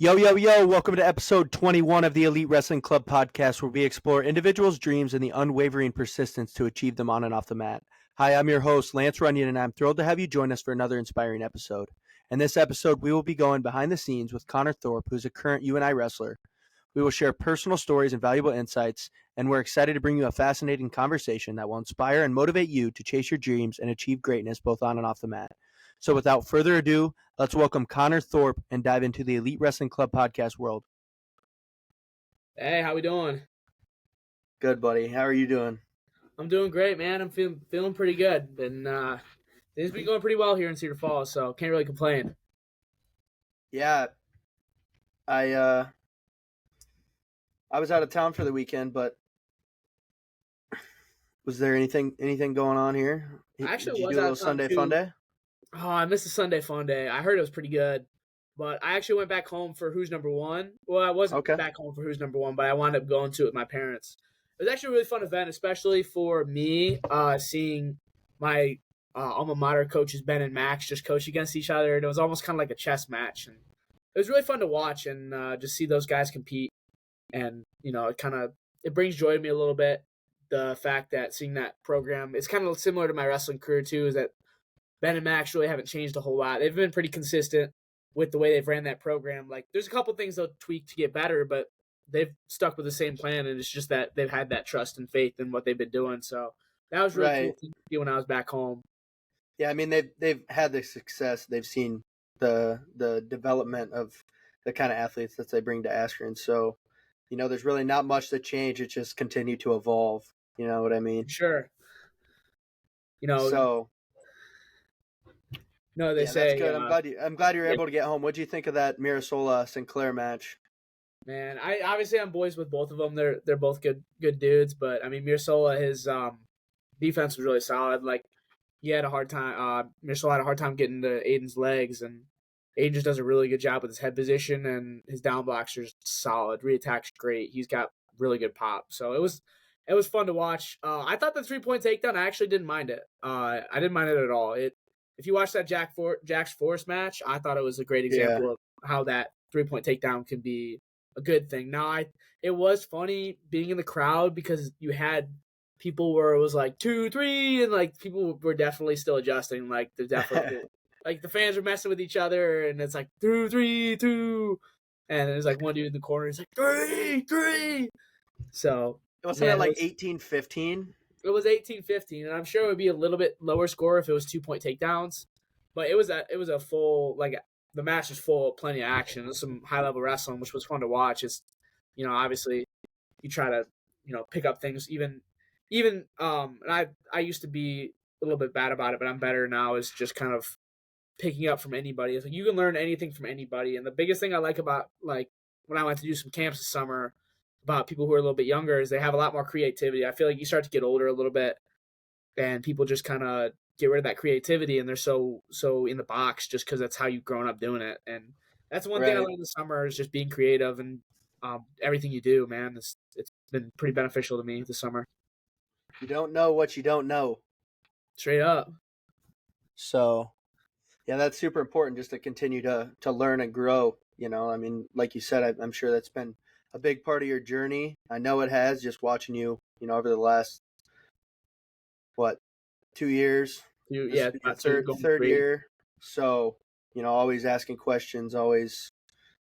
Yo, yo, yo, welcome to episode 21 of the Elite Wrestling Club podcast, where we explore individuals' dreams and the unwavering persistence to achieve them on and off the mat. Hi, I'm your host, Lance Runyon, and I'm thrilled to have you join us for another inspiring episode. In this episode, we will be going behind the scenes with Connor Thorpe, who's a current UNI wrestler. We will share personal stories and valuable insights, and we're excited to bring you a fascinating conversation that will inspire and motivate you to chase your dreams and achieve greatness both on and off the mat. So without further ado, let's welcome Connor Thorpe and dive into the Elite Wrestling Club podcast world. Hey, how we doing? Good, buddy. How are you doing? I'm doing great, man. I'm feeling pretty good. And things been going pretty well here in Cedar Falls, so can't really complain. Yeah, I was out of town for the weekend, but was there anything going on here? Actually, Did you was do a out little of town Sunday too. fun day? Oh, I missed the Sunday fun day. I heard it was pretty good, but I actually went back home for Who's Number One. Well, I wasn't Okay. back home for Who's Number One, but I wound up going to it with my parents. It was actually a really fun event, especially for me, seeing my alma mater coaches Ben and Max just coach against each other, and it was almost kind of like a chess match, and it was really fun to watch and just see those guys compete. And it brings joy to me a little bit. The fact that seeing that program, it's kind of similar to my wrestling career too, is that Ben and Max really haven't changed a whole lot. They've been pretty consistent with the way they've ran that program. Like, there's a couple things they'll tweak to get better, but they've stuck with the same plan, and it's just that they've had that trust and faith in what they've been doing. So that was really cool to see when I was back home. Yeah, I mean they've had the success. They've seen the development of the kind of athletes that they bring to Askren. So, there's really not much to change. It just continue to evolve. You know what I mean? Sure. So they that's say good. I'm glad you're able to get home. What do you think of that Mirasola Sinclair match? Man, I'm boys with both of them. They're both good dudes, but I mean Mirasola, his defense was really solid. Like, he had a hard time. Mirasola had a hard time getting to Aiden's legs, and Aiden just does a really good job with his head position, and his down blocks are just solid. Re-attack's great. He's got really good pop. So it was fun to watch. I thought the 3-point takedown, I actually didn't mind it. I didn't mind it at all. If you watch that Jack's Force match, I thought it was a great example of how that 3-point takedown can be a good thing. Now, it was funny being in the crowd because you had people where it was like 2, 3, and like people were definitely still adjusting. Like, they're definitely like the fans were messing with each other, and it's like 2, 3, 2, and there's like one dude in the corner. He's like 3, 3. So wasn't it like 18-15? It was 18-15, and I'm sure it would be a little bit lower score if it was 2-point takedowns. But it was a full, like, the match was full of plenty of action. It was some high level wrestling, which was fun to watch. It's, obviously you try to, pick up things even and I used to be a little bit bad about it, but I'm better now, is just kind of picking up from anybody. It's like you can learn anything from anybody. And the biggest thing I like about, like, when I went to do some camps this summer about people who are a little bit younger is they have a lot more creativity. I feel like you start to get older a little bit, and people just kind of get rid of that creativity, and they're so in the box just because that's how you've grown up doing it. And that's one thing I learned this summer, is just being creative, and everything you do, man, it's been pretty beneficial to me this summer. You don't know what you don't know. Straight up. So, yeah, that's super important, just to continue to learn and grow. I mean, like you said, I'm sure that's been a big part of your journey. I know it has, just watching you, over the last, 2 years? Yeah, third year. So, always asking questions, always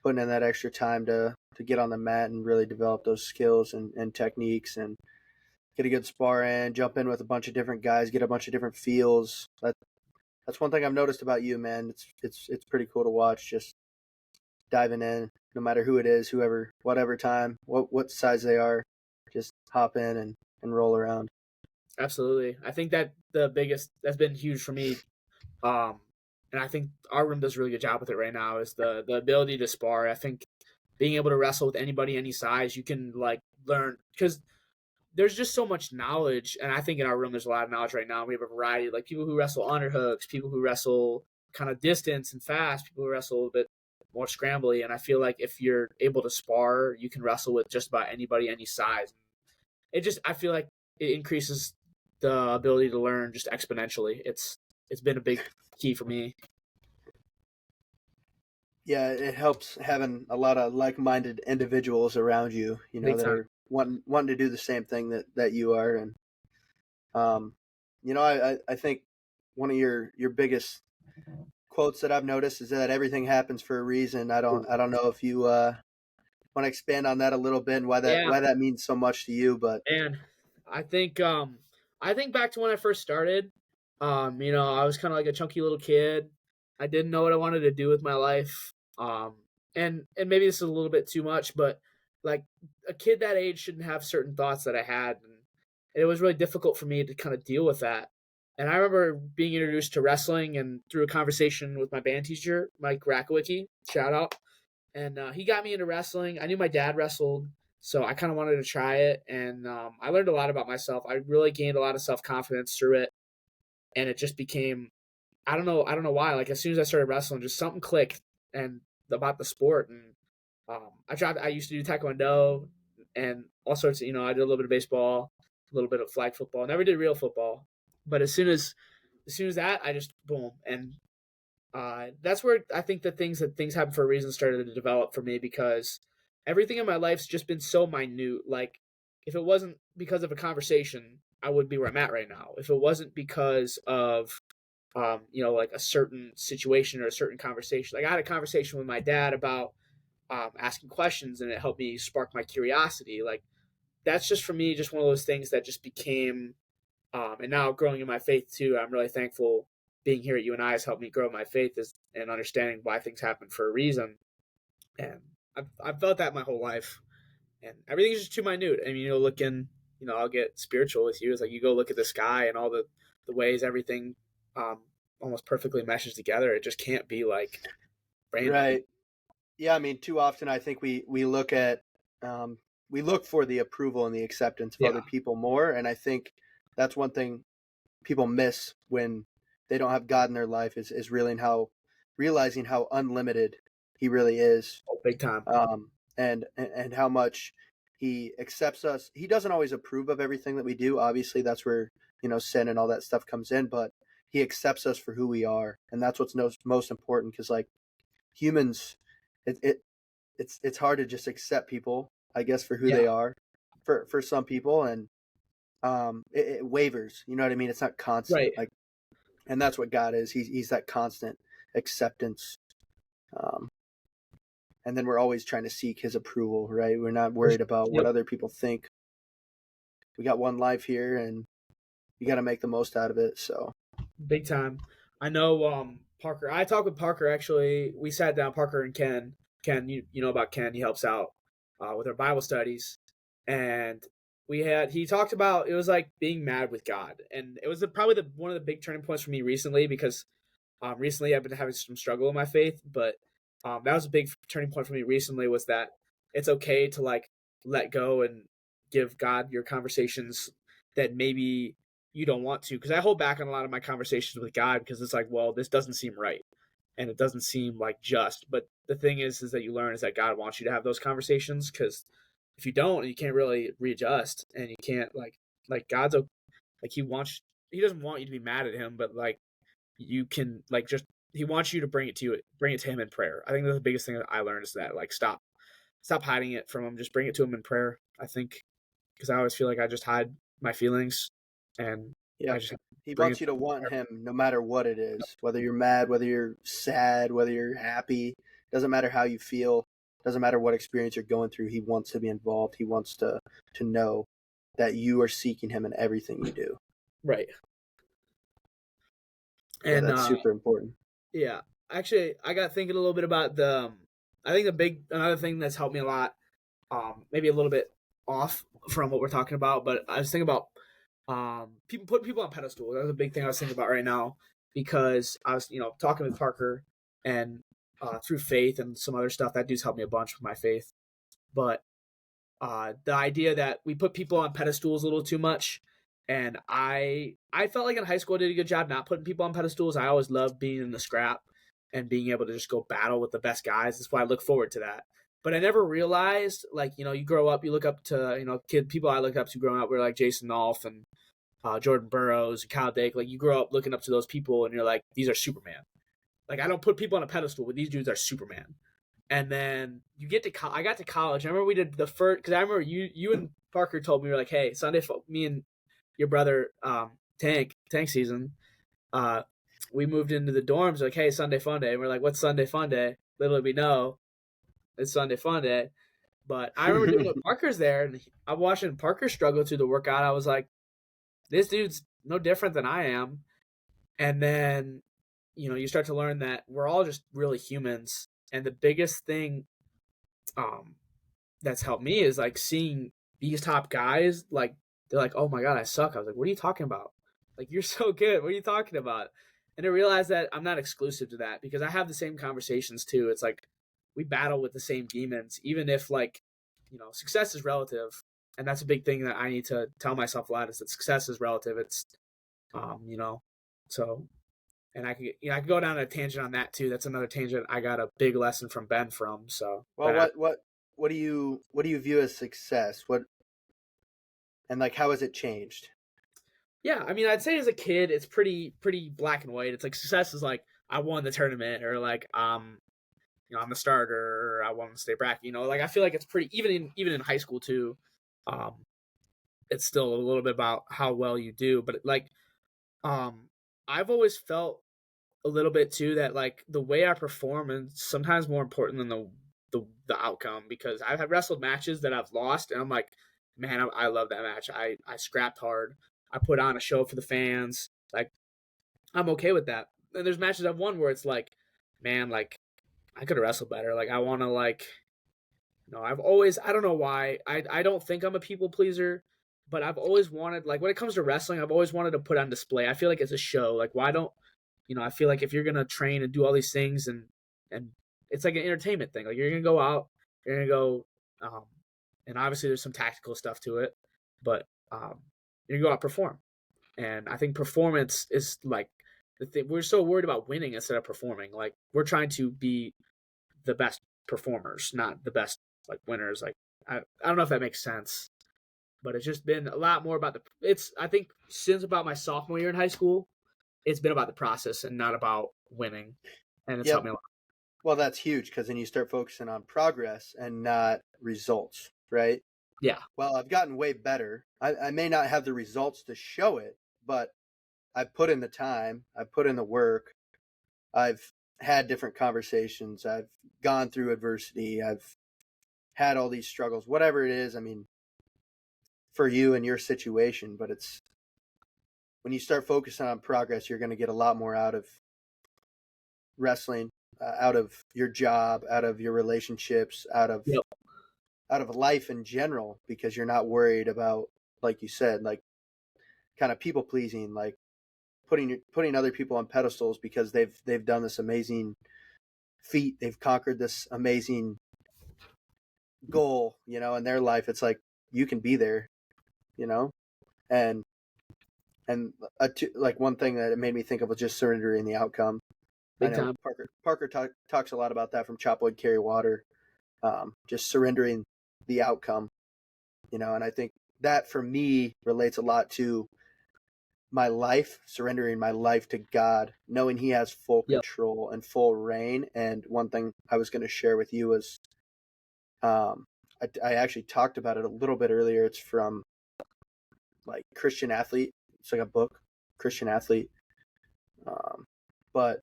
putting in that extra time to get on the mat and really develop those skills and techniques, and get a good spar in, jump in with a bunch of different guys, get a bunch of different feels. That's one thing I've noticed about you, man. It's pretty cool to watch, just diving in, no matter who it is, whoever, whatever time, what size they are, just hop in and roll around. Absolutely. I think that that's been huge for me. And I think our room does a really good job with it right now, is the ability to spar. I think being able to wrestle with anybody, any size, you can, like, learn, because there's just so much knowledge. And I think in our room, there's a lot of knowledge right now. We have a variety, like people who wrestle underhooks, people who wrestle kind of distance and fast, people who wrestle a little bit more scrambly. And I feel like if you're able to spar, you can wrestle with just about anybody, any size. I feel like it increases the ability to learn just exponentially. It's been a big key for me. Yeah, it helps having a lot of like-minded individuals around you, Big that time. are wanting to do the same thing that you are. And um, I think one of your biggest quotes that I've noticed is that everything happens for a reason. I don't know if you want to expand on that a little bit and Yeah, why that means so much to you, but and I think back to when I first started. I was kind of like a chunky little kid. I didn't know what I wanted to do with my life. And maybe this is a little bit too much, but like a kid that age shouldn't have certain thoughts that I had, and it was really difficult for me to kind of deal with that. And I remember being introduced to wrestling and through a conversation with my band teacher, Mike Rakowicki, shout out, and he got me into wrestling. I knew my dad wrestled, so I kind of wanted to try it, and I learned a lot about myself. I really gained a lot of self confidence through it, and it just became I don't know why. Like as soon as I started wrestling, just something clicked and about the sport, and I used to do taekwondo and all sorts of I did a little bit of baseball, a little bit of flag football. Never did real football, but as soon as that, I just boom, and that's where I think that things happen for a reason started to develop for me because everything in my life's just been so minute. Like if it wasn't because of a conversation, I would be where I'm at right now. If it wasn't because of like a certain situation or a certain conversation, like I had a conversation with my dad about asking questions, and it helped me spark my curiosity. Like that's just for me, just one of those things that just became and now growing in my faith too. I'm really thankful being here at UNI has helped me grow my faith and understanding why things happen for a reason. And I've felt that my whole life. And everything's just too minute. I mean, I'll get spiritual with you. It's like you go look at the sky and all the ways everything um, almost perfectly meshes together. It just can't be like random. right. Yeah, I mean, too often I think we look at um, we look for the approval and the acceptance of Yeah. other people more, and I think that's one thing people miss when they don't have God in their life is realizing how unlimited He really is, Oh, big time. and how much He accepts us. He doesn't always approve of everything that we do. Obviously, that's where sin and all that stuff comes in, but He accepts us for who we are, and that's what's most important. Because like humans, it it's hard to just accept people, I guess, for who Yeah. they are, for some people, and it wavers. You know what I mean? It's not constant, Right. like, and that's what God is. He's that constant acceptance, um, and then we're always trying to seek His approval. Right? We're not worried about what Yep. other people think. We got one life here, and you got to make the most out of it. So Big time. I know Parker. I talked with Parker actually. We sat down, Parker and Ken. Ken, you know about Ken. He helps out with our Bible studies. And he talked about it was like being mad with God. And it was probably one of the big turning points for me recently because recently I've been having some struggle in my faith, but that was a big turning point for me recently was that it's okay to like let go and give God your conversations that maybe you don't want to, because I hold back on a lot of my conversations with God because it's like, well, this doesn't seem right and it doesn't seem like just. But the thing is that you learn is that God wants you to have those conversations, because if you don't, you can't really readjust, and you can't like God's like he doesn't want you to be mad at him, but like you can like just he wants you to bring it to him in prayer. I think that's the biggest thing that I learned is that like stop hiding it from him, just bring it to him in prayer. I think because I always feel like I just hide my feelings, and I yep, just He bring wants it. you to want Him no matter what it is, whether you're mad, whether you're sad, whether you're happy. Doesn't matter how you feel. Doesn't matter what experience you're going through. He wants to be involved. He wants to know that you are seeking Him in everything you do. Right. Yeah, And that's super important. yeah, actually, I got thinking a little bit about I think another thing that's helped me a lot, maybe a little bit off from what we're talking about, but I was thinking about people putting people on pedestals. That's a big thing I was thinking about right now because I was talking with Parker and through faith and some other stuff. That dude's helped me a bunch with my faith, but the idea that we put people on pedestals a little too much. And I felt like in high school I did a good job not putting people on pedestals. I always loved being in the scrap and being able to just go battle with the best guys. That's why I look forward to that. But I never realized, like, you grow up, you look up to, people I looked up to growing up were like Jason Nolf and Jordan Burroughs and Kyle Dake. Like, you grow up looking up to those people and you're like, these are Superman. Like I don't put people on a pedestal, but these dudes are Superman. And then you get to I got to college. I remember we did the first because I remember you and Parker told me, you were like, hey, Sunday, me and your brother Tank season, we moved into the dorms like, hey, Sunday fun day. And we're like, what's Sunday fun day? Little did we know it's Sunday fun day. But I remember doing it with Parker's there, and I'm watching Parker struggle through the workout. I was like, this dude's no different than I am. And then, you start to learn that we're all just really humans. And the biggest thing that's helped me is like seeing these top guys, like they're like, oh my God, I suck. I was like, what are you talking about? Like, you're so good. What are you talking about? And I realized that I'm not exclusive to that because I have the same conversations too. It's like we battle with the same demons, even if like, success is relative. And that's a big thing that I need to tell myself a lot is that success is relative. It's, so, and I could go down a tangent on that too. That's another tangent I got a big lesson from Ben from. So, well, what do you view as success? And like, how has it changed? Yeah, I mean, I'd say as a kid, it's pretty black and white. It's like success is like I won the tournament, or like I'm the starter, or I won the state bracket. Like I feel like it's pretty even in high school too. It's still a little bit about how well you do, but like, I've always felt a little bit too that like the way I perform is sometimes more important than the outcome, because I've had wrestled matches that I've lost, and I'm like, man, I love that match. I scrapped hard. I put on a show for the fans. Like, I'm okay with that. And there's matches I've won where it's like, man, like, I could have wrestled better. Like, I want to, like, I've always, I don't know why. I don't think I'm a people pleaser, but I've always wanted, like, when it comes to wrestling, I've always wanted to put on display. I feel like it's a show. Like, why don't, I feel like if you're going to train and do all these things and it's like an entertainment thing. Like, you're going to go out, you're going to go, and obviously there's some tactical stuff to it, but, you go out perform. And I think performance is like the thing. We're so worried about winning instead of performing. Like, we're trying to be the best performers, not the best like winners. Like, I don't know if that makes sense, but it's just been a lot more about I think since about my sophomore year in high school, it's been about the process and not about winning. And it's helped me a lot. Well, that's huge, because then you start focusing on progress and not results, right? Yeah. Well, I've gotten way better. I may not have the results to show it, but I've put in the time. I've put in the work. I've had different conversations. I've gone through adversity. I've had all these struggles, whatever it is. I mean, for you and your situation, but it's when you start focusing on progress, you're going to get a lot more out of wrestling, out of your job, out of your relationships, out of life in general, because you're not worried about, like you said, like kind of people pleasing, like putting other people on pedestals because they've done this amazing feat, they've conquered this amazing goal, in their life. It's like you can be there, and like one thing that it made me think of was just surrendering the outcome. Big time. Parker talks a lot about that from Chop Wood, Carry Water, just surrendering the outcome, and I think that for me relates a lot to my life, surrendering my life to God, knowing He has full control and full reign. And one thing I was going to share with you was, I actually talked about it a little bit earlier. It's from like Christian Athlete. It's like a book, Christian Athlete. But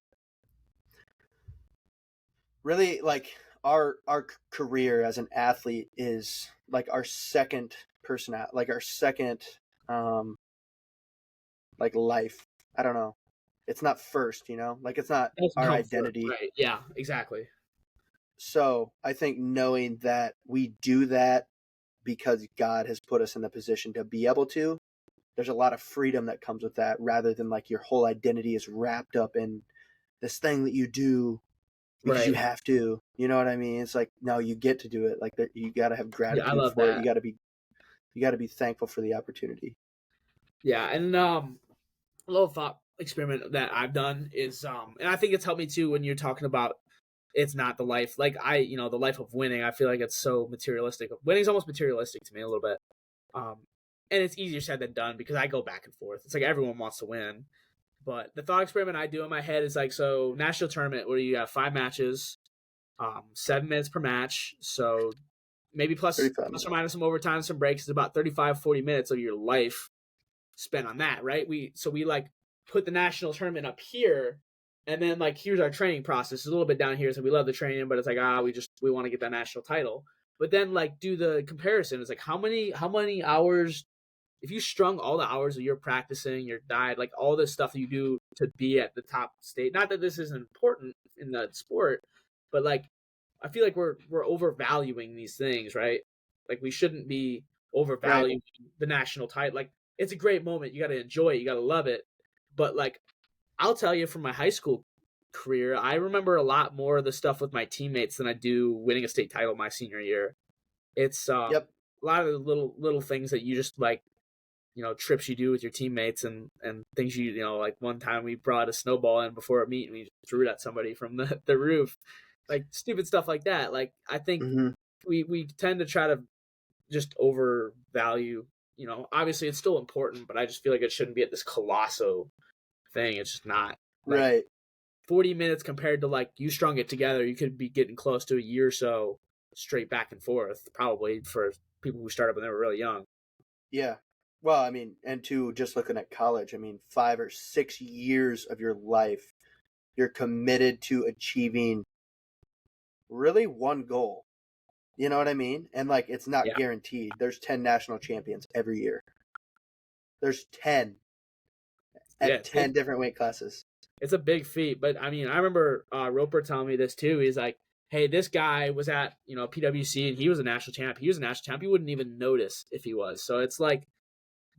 really, like our career as an athlete is like our second like our second, like life. I don't know. It's not first, like it's not our identity. Right. Yeah, exactly. So I think knowing that we do that because God has put us in the position to be able to, there's a lot of freedom that comes with that, rather than like your whole identity is wrapped up in this thing that you do because you have to, you know what I mean? It's like, no, you get to do it. Like you got to have gratitude for it. You got to be thankful for the opportunity. Yeah. And, a little thought experiment that I've done is, and I think it's helped me too when you're talking about it's not the life, like the life of winning. I feel like it's so materialistic. Winning's almost materialistic to me a little bit. And it's easier said than done because I go back and forth. It's like everyone wants to win, But the thought experiment I do in my head is like, so national tournament where you have 5 matches, 7 minutes per match. So maybe plus 35 or minutes. minus some overtime, some breaks is about 35, 40 minutes of your life spent on that, right? We like put the national tournament up here, and then like here's our training process. It's a little bit down here, so we love the training, but it's like we want to get that national title. But then like do the comparison. It's like how many hours, if you strung all the hours of your practicing, your diet, like all this stuff that you do to be at the top state. Not that this isn't important in the sport, but like I feel like we're overvaluing these things, right? Like we shouldn't be overvaluing the national title. Like it's a great moment. You got to enjoy it. You got to love it. But like I'll tell you from my high school career, I remember a lot more of the stuff with my teammates than I do winning a state title my senior year. It's a lot of the little things that you just like, trips you do with your teammates and things like one time we brought a snowball in before a meet and we threw it at somebody from the roof, like stupid stuff like that. Like I think we tend to try to just overvalue, obviously it's still important, but I just feel like it shouldn't be at this colossal thing. It's just not. Like, Right. 40 minutes compared to like you strung it together, you could be getting close to a year or so straight back and forth, probably for people who started when they were really young. Yeah. Well, I mean, and to just looking at college, I mean, 5 or 6 years of your life, you're committed to achieving really one goal. You know what I mean? And like, it's not guaranteed. There's 10 national champions every year. There's 10 at 10 different weight classes. It's a big feat, but I mean, I remember Roper telling me this too. He's like, hey, this guy was at, PWC and he was a national champ. He was a national champ. You wouldn't even notice if he was. So it's like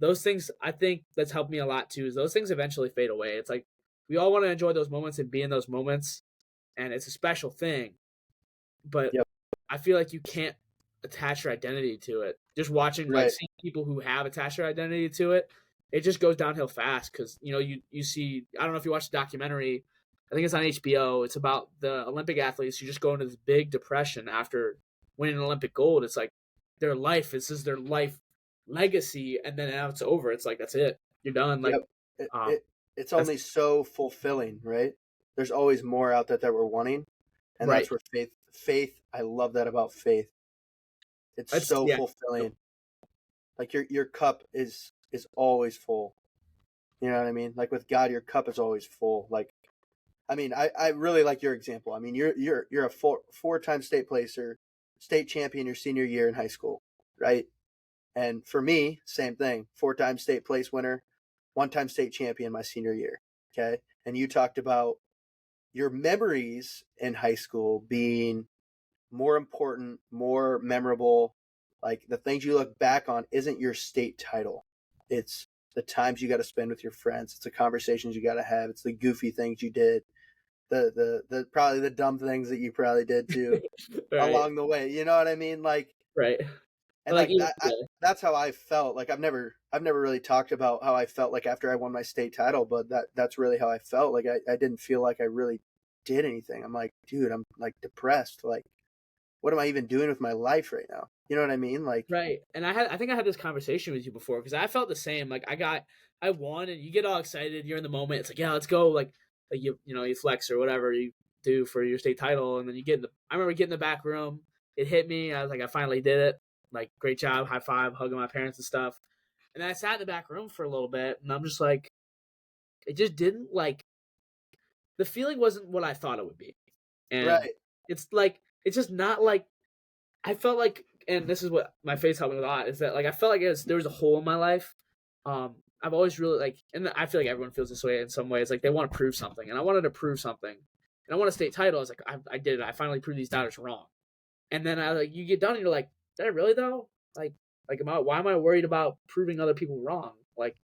those things, I think that's helped me a lot too, is those things eventually fade away. It's like we all want to enjoy those moments and be in those moments, and it's a special thing. But I feel like you can't attach your identity to it. Just watching, like seeing people who have attached their identity to it, it just goes downhill fast because, you see, I don't know if you watched the documentary, I think it's on HBO. It's about the Olympic athletes who just go into this big depression after winning an Olympic gold. It's like this is their life legacy, and then now it's over. It's like, that's it. You're done. Like, it's only so fulfilling, right? There's always more out there that we're wanting. And that's where faith, I love that about faith. It's so fulfilling. Like your cup is always full. You know what I mean? Like with God, your cup is always full. Like, I mean, I really like your example. I mean, you're a four-time state placer, state champion your senior year in high school, right? And for me, same thing. 4-time state place winner, 1-time state champion my senior year. Okay. And you talked about your memories in high school being more important, more memorable. Like the things you look back on isn't your state title. It's the times you got to spend with your friends. It's the conversations you got to have. It's the goofy things you did. The probably the dumb things that you probably did too along the way. You know what I mean? Like, and like that's how I felt. Like I've never really talked about how I felt like after I won my state title, but that's really how I felt. Like I didn't feel like I really did anything. I'm like, dude, I'm like depressed. Like, what am I even doing with my life right now? You know what I mean? Like, And I think I had this conversation with you before because I felt the same. Like I won, and you get all excited. You're in the moment. It's like, yeah, let's go. Like you flex or whatever you do for your state title, and then I remember getting in the back room. It hit me. I was like, I finally did it. Like, great job, high five, hugging my parents and stuff. And then I sat in the back room for a little bit, and I'm just like, it just didn't, like, the feeling wasn't what I thought it would be. And it's like, it's just not like, I felt like, and this is what my face helped me a lot, is that, like, I felt like there was a hole in my life. I've always really, like, and I feel like everyone feels this way in some ways, like, they want to prove something, and I wanted to prove something. And I won a state title. I was like, I did it. I finally proved these doubters wrong. And then you get done, and you're like, did I really though? Like, why am I worried about proving other people wrong? Like,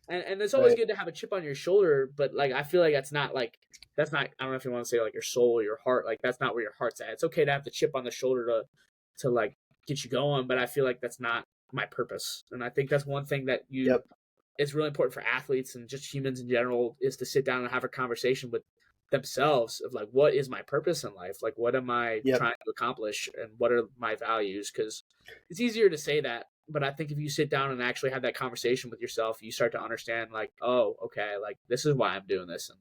and it's always good to have a chip on your shoulder, but like, I feel like that's not, I don't know if you want to say like your soul or your heart, like that's not where your heart's at. It's okay to have the chip on the shoulder to like get you going, but I feel like that's not my purpose. And I think that's one thing that it's really important for athletes and just humans in general is to sit down and have a conversation with themselves of like, what is my purpose in life? Like, what am I trying to accomplish, and what are my values? Because it's easier to say that But I think if you sit down and actually have that conversation with yourself, you start to understand, like, oh, okay, like this is why I'm doing this, and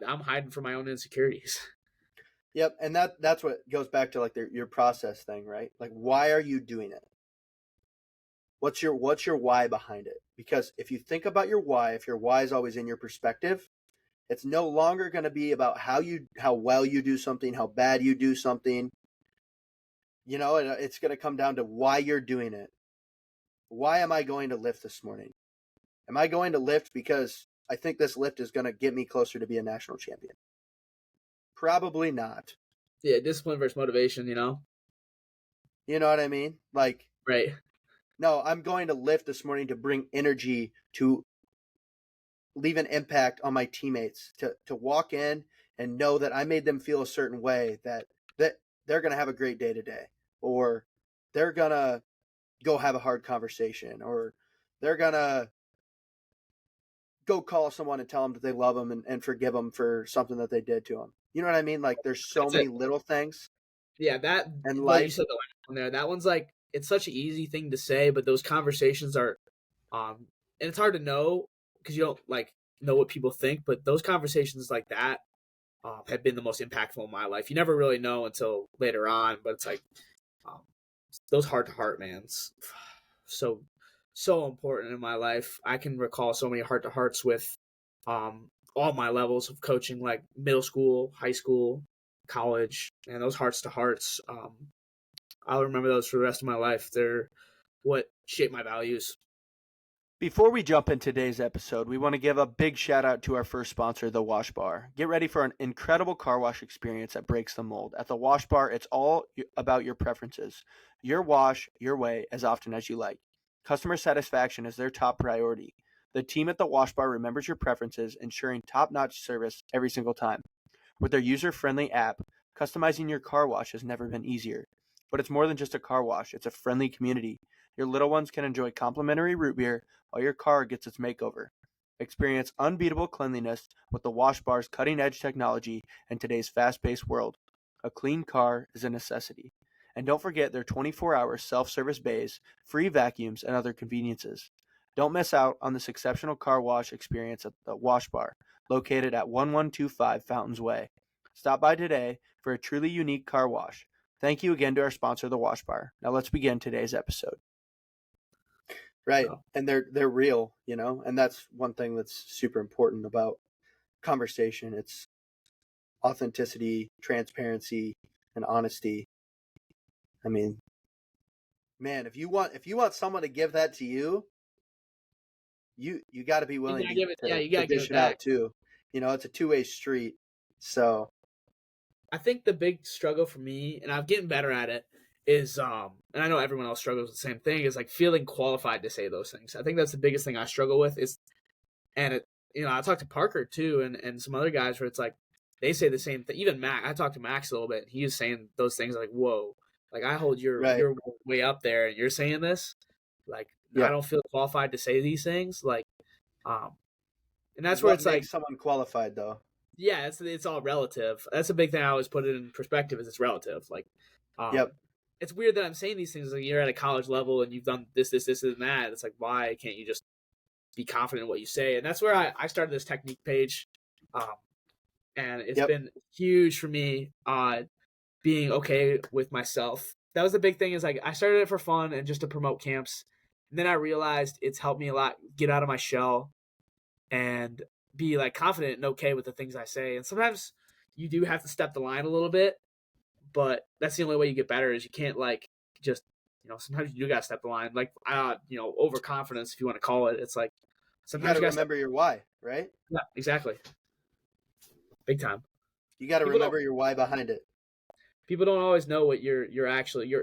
I'm hiding from my own insecurities. Yep, and that's what goes back to like your process thing, right? Like, why are you doing it? What's your why behind it? Because if you think about your why, if your why is always in your perspective, it's no longer going to be about how well you do something, how bad you do something. You know, it's going to come down to why you're doing it. Why am I going to lift this morning? Am I going to lift because I think this lift is going to get me closer to be a national champion? Probably not. Yeah, discipline versus motivation, You know what I mean? Like, right? no, I'm going to lift this morning to bring energy, to leave an impact on my teammates, to walk in and know that I made them feel a certain way, that they're going to have a great day today, or they're going to go have a hard conversation, or they're going to go call someone and tell them that they love them and forgive them for something that they did to them. You know what I mean? Like, there's so That's many it. little things Yeah, that in what you life. said the last one there. That one's like it's such an easy thing to say, but those conversations are, and it's hard to know because you don't like know what people think. But those conversations like that have been the most impactful in my life. You never really know until later on, but it's like um, those heart to heart mans, so so important in my life. I can recall so many heart to hearts with all my levels of coaching, like middle school, high school, college, and those hearts to hearts. I'll remember those for the rest of my life. They're what shape my values. Before we jump into today's episode, we want to give a big shout out to our first sponsor, The Wash Bar. Get ready for an incredible car wash experience that breaks the mold. At The Wash Bar, it's all about your preferences. Your wash, your way, as often as you like. Customer satisfaction is their top priority. The team at The Wash Bar remembers your preferences, ensuring top-notch service every single time. With their user-friendly app, customizing your car wash has never been easier. But it's more than just a car wash, it's a friendly community. Your little ones can enjoy complimentary root beer while your car gets its makeover. Experience unbeatable cleanliness with the Wash Bar's cutting-edge technology in today's fast-paced world. A clean car is a necessity. And don't forget their 24-hour self-service bays, free vacuums, and other conveniences. Don't miss out on this exceptional car wash experience at the Wash Bar, located at 1125 Fountains Way. Stop by today for a truly unique car wash. Thank you again to our sponsor, the Wash Bar. Now let's begin today's episode. Right. So, And they're real, and that's one thing that's super important about conversation. It's authenticity, transparency, and honesty. I mean, man, if you want someone to give that to you, you got to be willing you gotta give dish it it out back. too. It's a two-way street. So, I think the big struggle for me, and I'm getting better at it, is and I know everyone else struggles with the same thing, is like feeling qualified to say those things. I think that's the biggest thing I struggle with is, and it, I talked to Parker too, and some other guys where it's like they say the same thing. Even Max, I talked to Max a little bit, and he was saying those things like, "Whoa, like I hold right. your way up there, and you're saying this, like I Yeah. don't feel qualified to say these things." Like, um, and that's where What it's like, makes someone qualified though? yeah, it's all relative. That's a big thing I always put it in perspective is it's relative. Like, Yep. it's weird that I'm saying these things like you're at a college level and you've done this, and that. It's like, why can't you just be confident in what you say? And that's where I started this technique page. And it's Yep. been huge for me being okay with myself. That was the big thing is like I started it for fun and just to promote camps. And then I realized it's helped me a lot get out of my shell and be like confident and okay with the things I say. And sometimes you do have to step the line a little bit, but that's the only way you get better is you can't like just sometimes you do gotta step the line. Like overconfidence if you want to call it. It's like You got sometimes to you gotta step. remember your why, right? Yeah, exactly. Big time. You got to People don't remember your why behind it. people don't always know what you're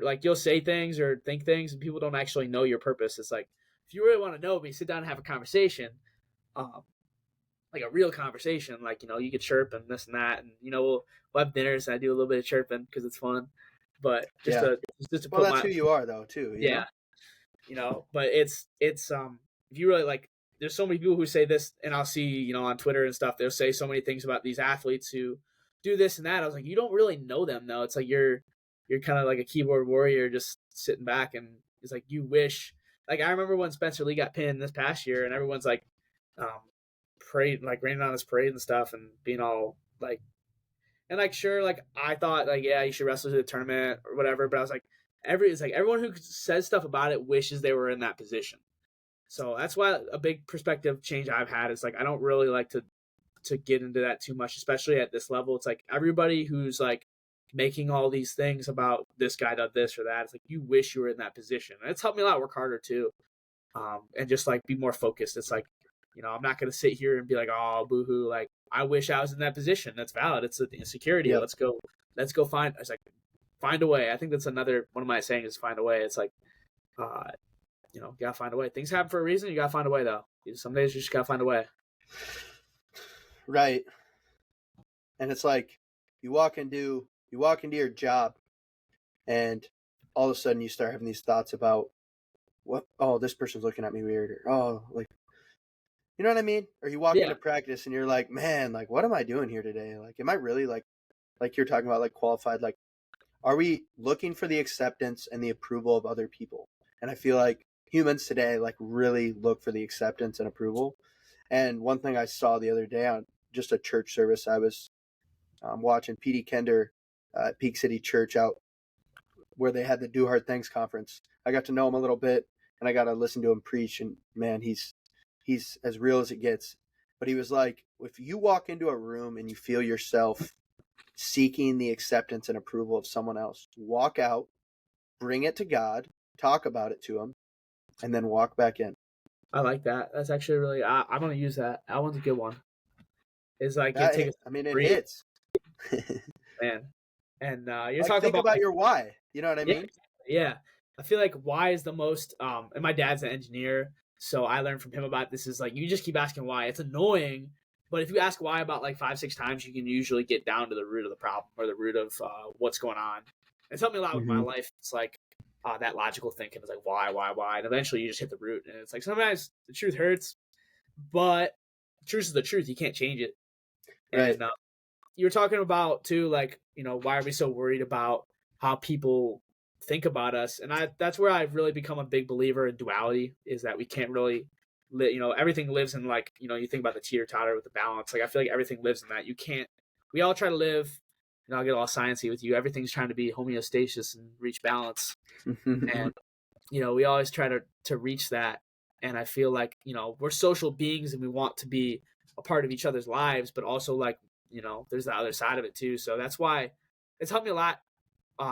like you'll say things or think things and people don't actually know your purpose. It's like if you really want to know me, sit down and have a conversation. Um like a real conversation, like you could chirp and this and that, and we'll have dinners and I do a little bit of chirping because it's fun, but Yeah. just to Well, put that's my who you are though, too, yeah, but it's if you really like, there's so many people who say this, and I'll see on Twitter and stuff, they'll say so many things about these athletes who do this and that. I was like, you don't really know them though. It's like you're kind of like a keyboard warrior just sitting back and It's like you wish. Like I remember when Spencer Lee got pinned this past year, and everyone's like, parade, like raining on his parade and stuff, and being all like, and like sure, like I thought like yeah, you should wrestle to the tournament or whatever, but I was like, it's like everyone who says stuff about it wishes they were in that position. So that's why a big perspective change I've had is like I don't really like to get into that too much, especially at this level. It's like everybody who's like making all these things about this guy did this or that. It's like you wish you were in that position. And it's helped me a lot work harder too, and just like be more focused. It's like I'm not gonna sit here and be like, oh, boohoo. Like I wish I was in that position. That's valid. It's the insecurity. Yep. Let's go find. It's like find a way. I think that's another one of my sayings is find a way. It's like, you gotta find a way. Things happen for a reason. You gotta find a way though. Some days you just gotta find a way. Right. And it's like you walk into your job and all of a sudden you start having these thoughts about this person's looking at me weird, or like, you know what I mean? Or you walk into practice and you're like, man, like what am I doing here today? Like am I really like you're talking about like qualified? Like are we looking for the acceptance and the approval of other people? And I feel like humans today like really look for the acceptance and approval. And one thing I saw the other day on just a church service, I was watching P.D. Kender at Peak City Church out where they had the Do Hard Things conference. I got to know him a little bit, and I got to listen to him preach. And man, he's as real as it gets. But he was like, if you walk into a room and you feel yourself seeking the acceptance and approval of someone else, walk out, bring it to God, talk about it to him, and then walk back in. I like that. That's actually really. I'm gonna use that. That one's a good one. It's like it hits. Man, and you're like, talking about your why. You know what I mean? Yeah. I feel like why is the most. And my dad's an engineer, so I learned from him about this. Is like you just keep asking why. It's annoying, but if you ask why about like 5-6 times, you can usually get down to the root of the problem or the root of what's going on. It's helped me a lot with my life. It's like that logical thinking is like why, and eventually you just hit the root. And it's like sometimes the truth hurts, but the truth is the truth. You can't change it. Right. And you were talking about too, like why are we so worried about how people think about us? And that's where I've really become a big believer in duality. Is that we can't really, everything lives in like you think about the teeter totter with the balance. Like I feel like everything lives in that. You can't. We all try to live. I'll get all sciencey with you. Everything's trying to be homeostasis and reach balance. And we always try to reach that. And I feel like we're social beings and we want to be a part of each other's lives, but also like there's the other side of it too. So that's why it's helped me a lot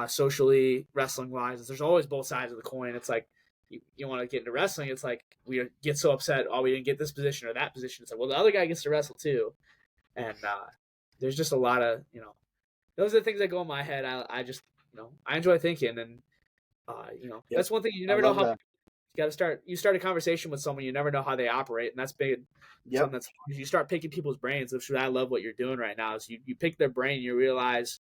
socially, wrestling wise. There's always both sides of the coin. It's like you want to get into wrestling, it's like we get so upset, we didn't get this position or that position. It's like, well, the other guy gets to wrestle too. And there's just a lot of those are the things that go in my head. I just I enjoy thinking, and that's one thing you never know how. You start a conversation with someone, you never know how they operate, and that's big. Something that's you start picking people's brains. Which I love what you're doing right now. Is you pick their brain, you realize,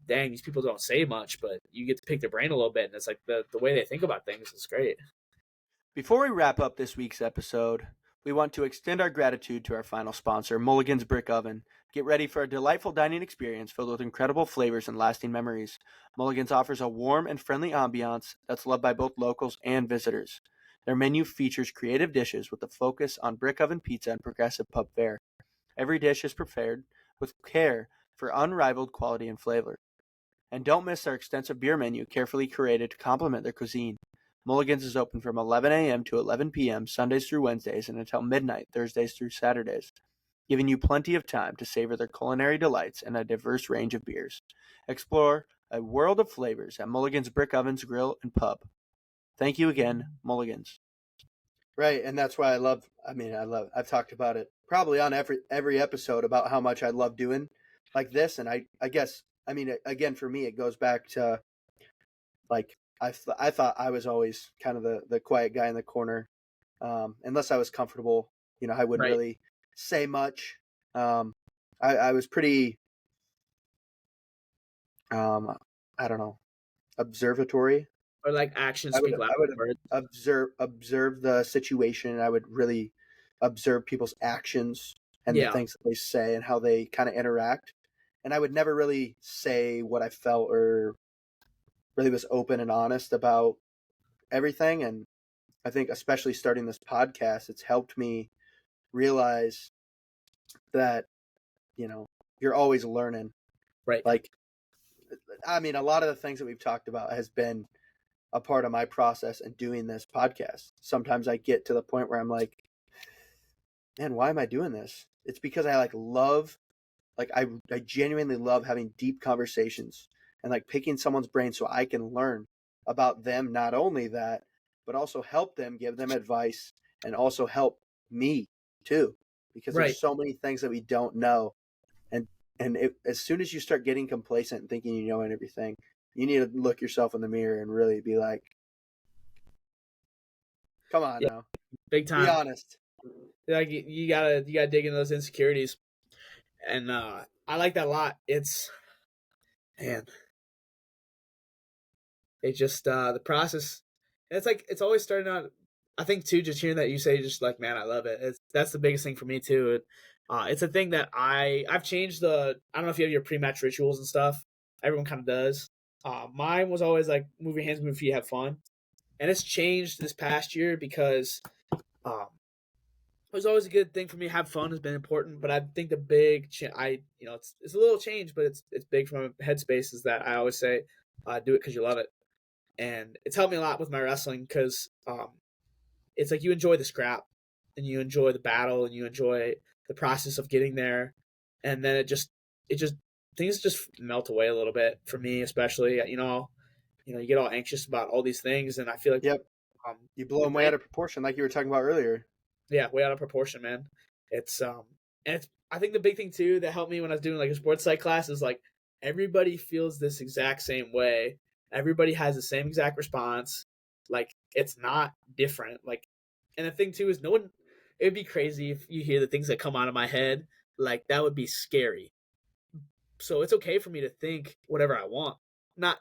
dang, these people don't say much, but you get to pick their brain a little bit, and it's like the way they think about things is great. Before we wrap up this week's episode, we want to extend our gratitude to our final sponsor, Mulligan's Brick Oven. Get ready for a delightful dining experience filled with incredible flavors and lasting memories. Mulligan's offers a warm and friendly ambiance that's loved by both locals and visitors. Their menu features creative dishes with a focus on brick oven pizza and progressive pub fare. Every dish is prepared with care for unrivaled quality and flavor. And don't miss their extensive beer menu, carefully curated to complement their cuisine. Mulligan's is open from 11 a.m. to 11 p.m. Sundays through Wednesdays and until midnight Thursdays through Saturdays, giving you plenty of time to savor their culinary delights and a diverse range of beers. Explore a world of flavors at Mulligan's Brick Ovens Grill and Pub. Thank you again, Mulligan's. Right, and that's why I've talked about it probably on every episode about how much I love doing like this, and I guess, again, for me, it goes back to, like, I thought I was always kind of the quiet guy in the corner, unless I was comfortable. I wouldn't really say much. I was pretty, I don't know, observatory. Or like actions speak louder than words. Observe the situation. I would really observe people's actions and the things that they say and how they kind of interact. And I would never really say what I felt or really was open and honest about everything. And I think especially starting this podcast, it's helped me realize that, you're always learning. Right. Like, I mean, a lot of the things that we've talked about has been a part of my process in doing this podcast. Sometimes I get to the point where I'm like, man, why am I doing this? It's because I love, I genuinely love having deep conversations and picking someone's brain so I can learn about them. Not only that, but also help them, give them advice, and also help me too, because Right. there's so many things that we don't know. And as soon as you start getting complacent and thinking you know everything, you need to look yourself in the mirror and really be like, come on now, Big time. be honest. Like you gotta dig into those insecurities, and I like that a lot. It's, man, it just the process. It's always starting out. I think too, just hearing that you say, just like, man, I love it. That's the biggest thing for me too. It's a thing that I've changed I don't know if you have your pre-match rituals and stuff. Everyone kind of does. Mine was always like, move your hands, move your feet, have fun, and it's changed this past year because it was always a good thing for me. Have fun has been important, but I think the big, it's a little change, but it's big from my headspace. Is that I always say, do it because you love it, and it's helped me a lot with my wrestling because it's like you enjoy the scrap, and you enjoy the battle, and you enjoy the process of getting there, and then it just things just melt away a little bit for me, especially. You get all anxious about all these things, and I feel like Yep. You blow them way out of proportion, like you were talking about earlier. Yeah, way out of proportion, man. It's and it's I think the big thing too that helped me when I was doing like a sports psych class is like everybody feels this exact same way. Everybody has the same exact response. Like it's not different. Like, and the thing too is no one. It'd be crazy if you hear the things that come out of my head. Like that would be scary. So it's okay for me to think whatever I want. Not,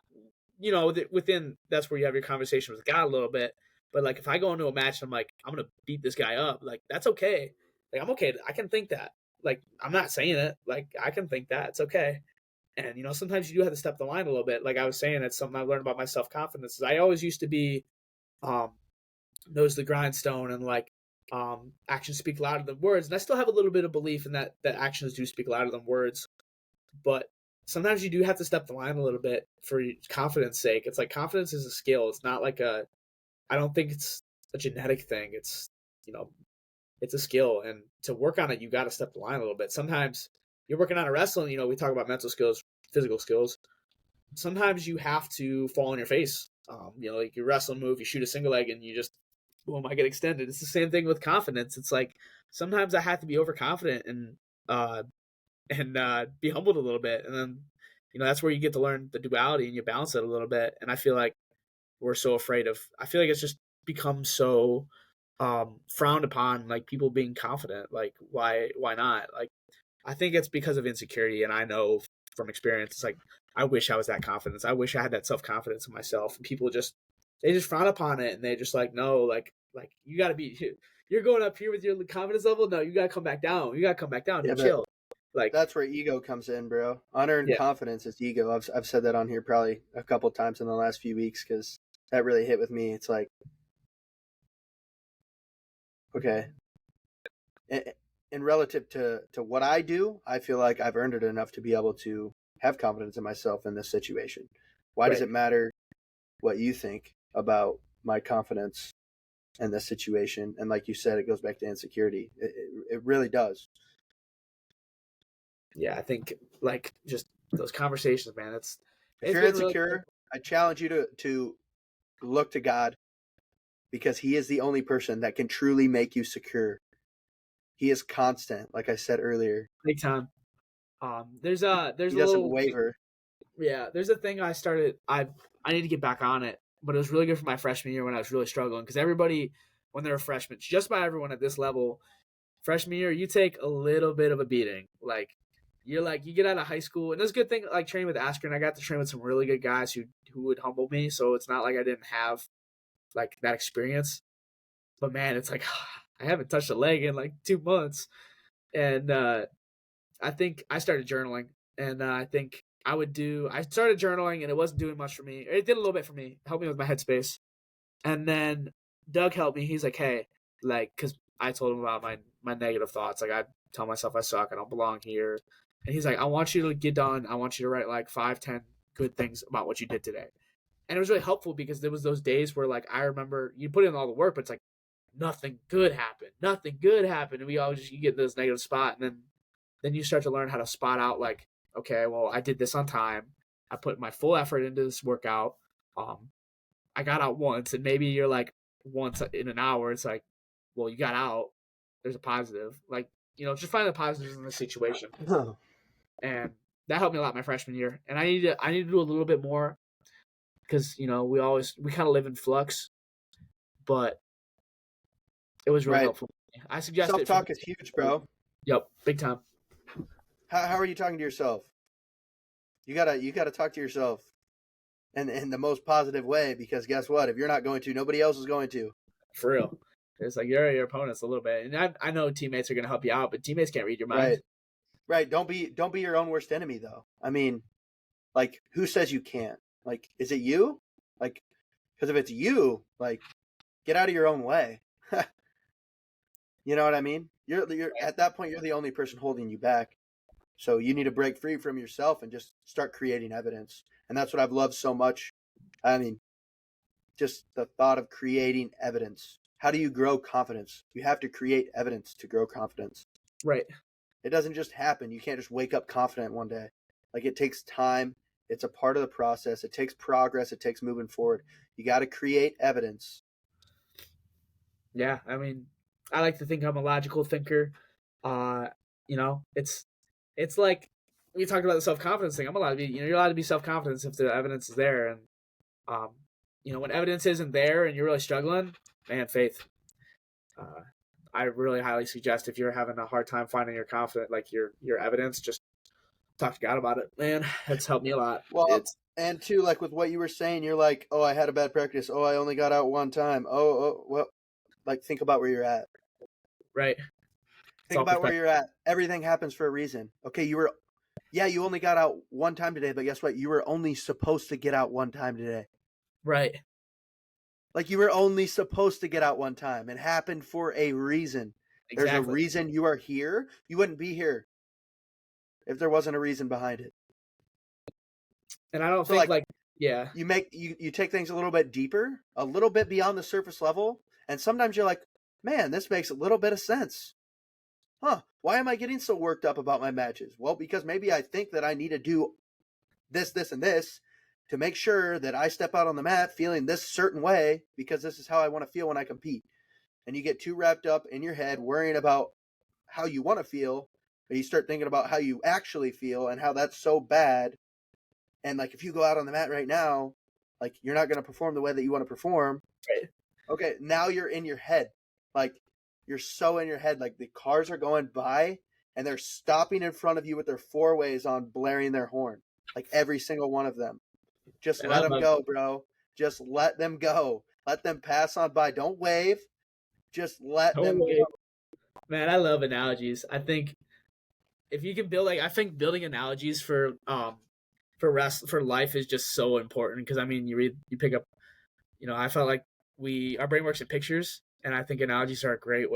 within that's where you have your conversation with God a little bit. But like if I go into a match and I'm like, I'm gonna beat this guy up, like that's okay. Like I'm okay. I can think that. Like I'm not saying it. Like I can think that. It's okay. And sometimes you do have to step the line a little bit. Like I was saying, it's something I learned about my self confidence. I always used to be um nose to the grindstone and like actions speak louder than words. And I still have a little bit of belief in that actions do speak louder than words. But sometimes you do have to step the line a little bit for confidence sake. It's like confidence is a skill. It's not like I don't think it's a genetic thing. It's a skill, and to work on it, you got to step the line a little bit. Sometimes you're working on a wrestling. We talk about mental skills, physical skills. Sometimes you have to fall on your face. Like you wrestle move, you shoot a single leg, and you just boom, I get extended. It's the same thing with confidence. It's like sometimes I have to be overconfident and be humbled a little bit, and then that's where you get to learn the duality and you balance it a little bit. And I feel like we're so afraid of. I feel like it's just become so frowned upon, like people being confident. Like why not? Like I think it's because of insecurity, and I know from experience, it's like I wish I was that confident. I wish I had that self confidence in myself, and people they just frown upon it, and they just like no, like you got to be. You're going up here with your confidence level. No, you got to come back down. You got to come back down. Yeah, And chill. Like that's where ego comes in, bro. Unearned confidence is ego. I've said that on here probably a couple of times in the last few weeks because that really hit with me. It's like, okay, and relative to what I do, I feel like I've earned it enough to be able to have confidence in myself in this situation. Why does it matter what you think about my confidence in this situation? And like you said, it goes back to insecurity. It really does. Yeah, I think like just those conversations, man. If you're insecure, really I challenge you to look to God, because He is the only person that can truly make you secure. He is constant, like I said earlier. Big time. There's he a doesn't little waver. Yeah, there's a thing I started. I need to get back on it, but it was really good for my freshman year when I was really struggling because everybody, when they're a freshman, just about everyone at this level, freshman year, you take a little bit of a beating. Like you get out of high school, and it's a good thing. Like training with Askren, I got to train with some really good guys who would humble me. So it's not like I didn't have like that experience. But man, it's like I haven't touched a leg in like 2 months, and I think I started journaling, and I think I started journaling, and it wasn't doing much for me. It did a little bit for me, helped me with my headspace. And then Doug helped me. He's like, hey, like, because I told him about my negative thoughts. Like, I tell myself I suck, I don't belong here. And he's like, I want you to get done. I want you to write like 5, 10 good things about what you did today. And it was really helpful because there was those days where like I remember you put in all the work, but it's like nothing good happened. Nothing good happened. And we all just you get in this negative spot, and then you start to learn how to spot out like, okay, well, I did this on time. I put my full effort into this workout. I got out once, and maybe you're like once in an hour. It's like, well, you got out. There's a positive. Like, just find the positives in the situation. And that helped me a lot my freshman year. And I need to do a little bit more because we kind of live in flux, but it was really helpful. I suggest self-talk is huge, bro. Yep, big time. How are you talking to yourself? You gotta talk to yourself in the most positive way, because guess what? If you're not going to, nobody else is going to. For real. It's like you're your opponents a little bit. And I know teammates are going to help you out, but teammates can't read your mind. Right. Don't be your own worst enemy, though. I mean, like, who says you can't? Like, is it you? Like, because if it's you, like, get out of your own way. You know what I mean? You're at that point, you're the only person holding you back. So you need to break free from yourself and just start creating evidence. And that's what I've loved so much. I mean, just the thought of creating evidence. How do you grow confidence? You have to create evidence to grow confidence. Right. It doesn't just happen. You can't just wake up confident one day. Like, it takes time. It's a part of the process. It takes progress. It takes moving forward. You got to create evidence. Yeah. I mean, I like to think I'm a logical thinker. It's like we talked about the self-confidence thing. You're allowed to be self-confident if the evidence is there. And, when evidence isn't there and you're really struggling, man, faith. I really highly suggest if you're having a hard time finding your confidence, like your evidence, just talk to God about it, man. It's helped me a lot. Well, and too, like with what you were saying, you're like, oh, I had a bad practice. Oh, I only got out one time. Well, like, think about where you're at. Right. Think about where you're at. Everything happens for a reason. Okay, you only got out one time today, but guess what? You were only supposed to get out one time today. Right. Like, you were only supposed to get out one time. It happened for a reason. Exactly. There's a reason you are here. You wouldn't be here if there wasn't a reason behind it. And I don't think yeah. You take things a little bit deeper, a little bit beyond the surface level, and sometimes you're like, man, this makes a little bit of sense. Huh, why am I getting so worked up about my matches? Well, because maybe I think that I need to do this, and this to make sure that I step out on the mat feeling this certain way, because this is how I want to feel when I compete. And you get too wrapped up in your head worrying about how you want to feel, but you start thinking about how you actually feel and how that's so bad. And like, if you go out on the mat right now, like, you're not going to perform the way that you want to perform. Right. Okay, now you're in your head. Like, you're so in your head. Like, the cars are going by and they're stopping in front of you with their four-ways on, blaring their horn. Like, every single one of them. Just let them go, bro. Just let them go. Let them pass on by. Don't wave. Just let them go. Man, I love analogies. I think if you can build, I think building analogies for life is just so important, because I mean, you pick up, I felt like our brain works in pictures, and I think analogies are a great